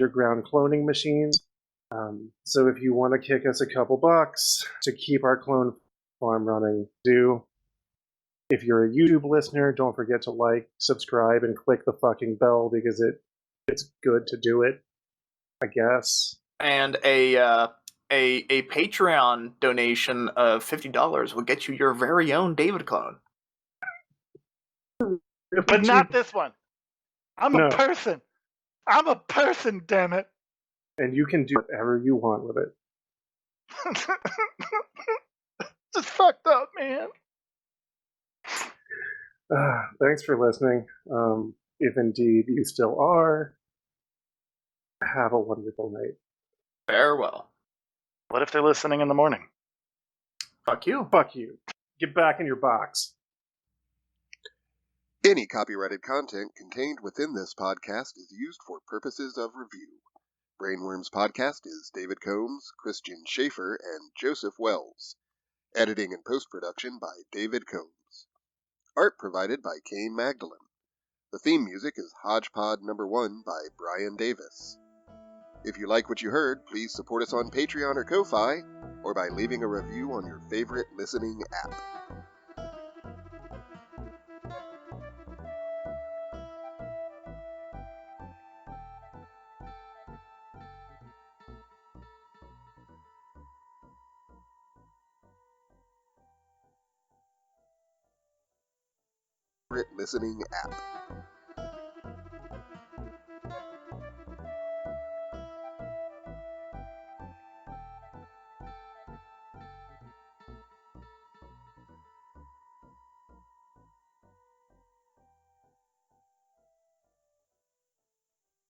underground cloning machines. So if you want to kick us a couple bucks to keep our clone farm running, do. If you're a YouTube listener, don't forget to like, subscribe, and click the fucking bell because it's good to do it, I guess. And a Patreon donation of $50 will get you your very own David clone. But not this one. I'm a person. I'm a person, damn it. And you can do whatever you want with it. Just fucked up, man. Thanks for listening. If indeed you still are, have a wonderful night. Farewell. What if they're listening in the morning? Fuck you. Fuck you. Get back in your box. Any copyrighted content contained within this podcast is used for purposes of review. Brainworms Podcast is David Combs, Christian Schaefer, and Joseph Wells. Editing and post-production by David Combs. Art provided by Kane Magdalene. The theme music is Hodgepod No. 1 by Brian Davis. If you like what you heard, please support us on Patreon or Ko-Fi, or by leaving a review on your favorite listening app. Listening app.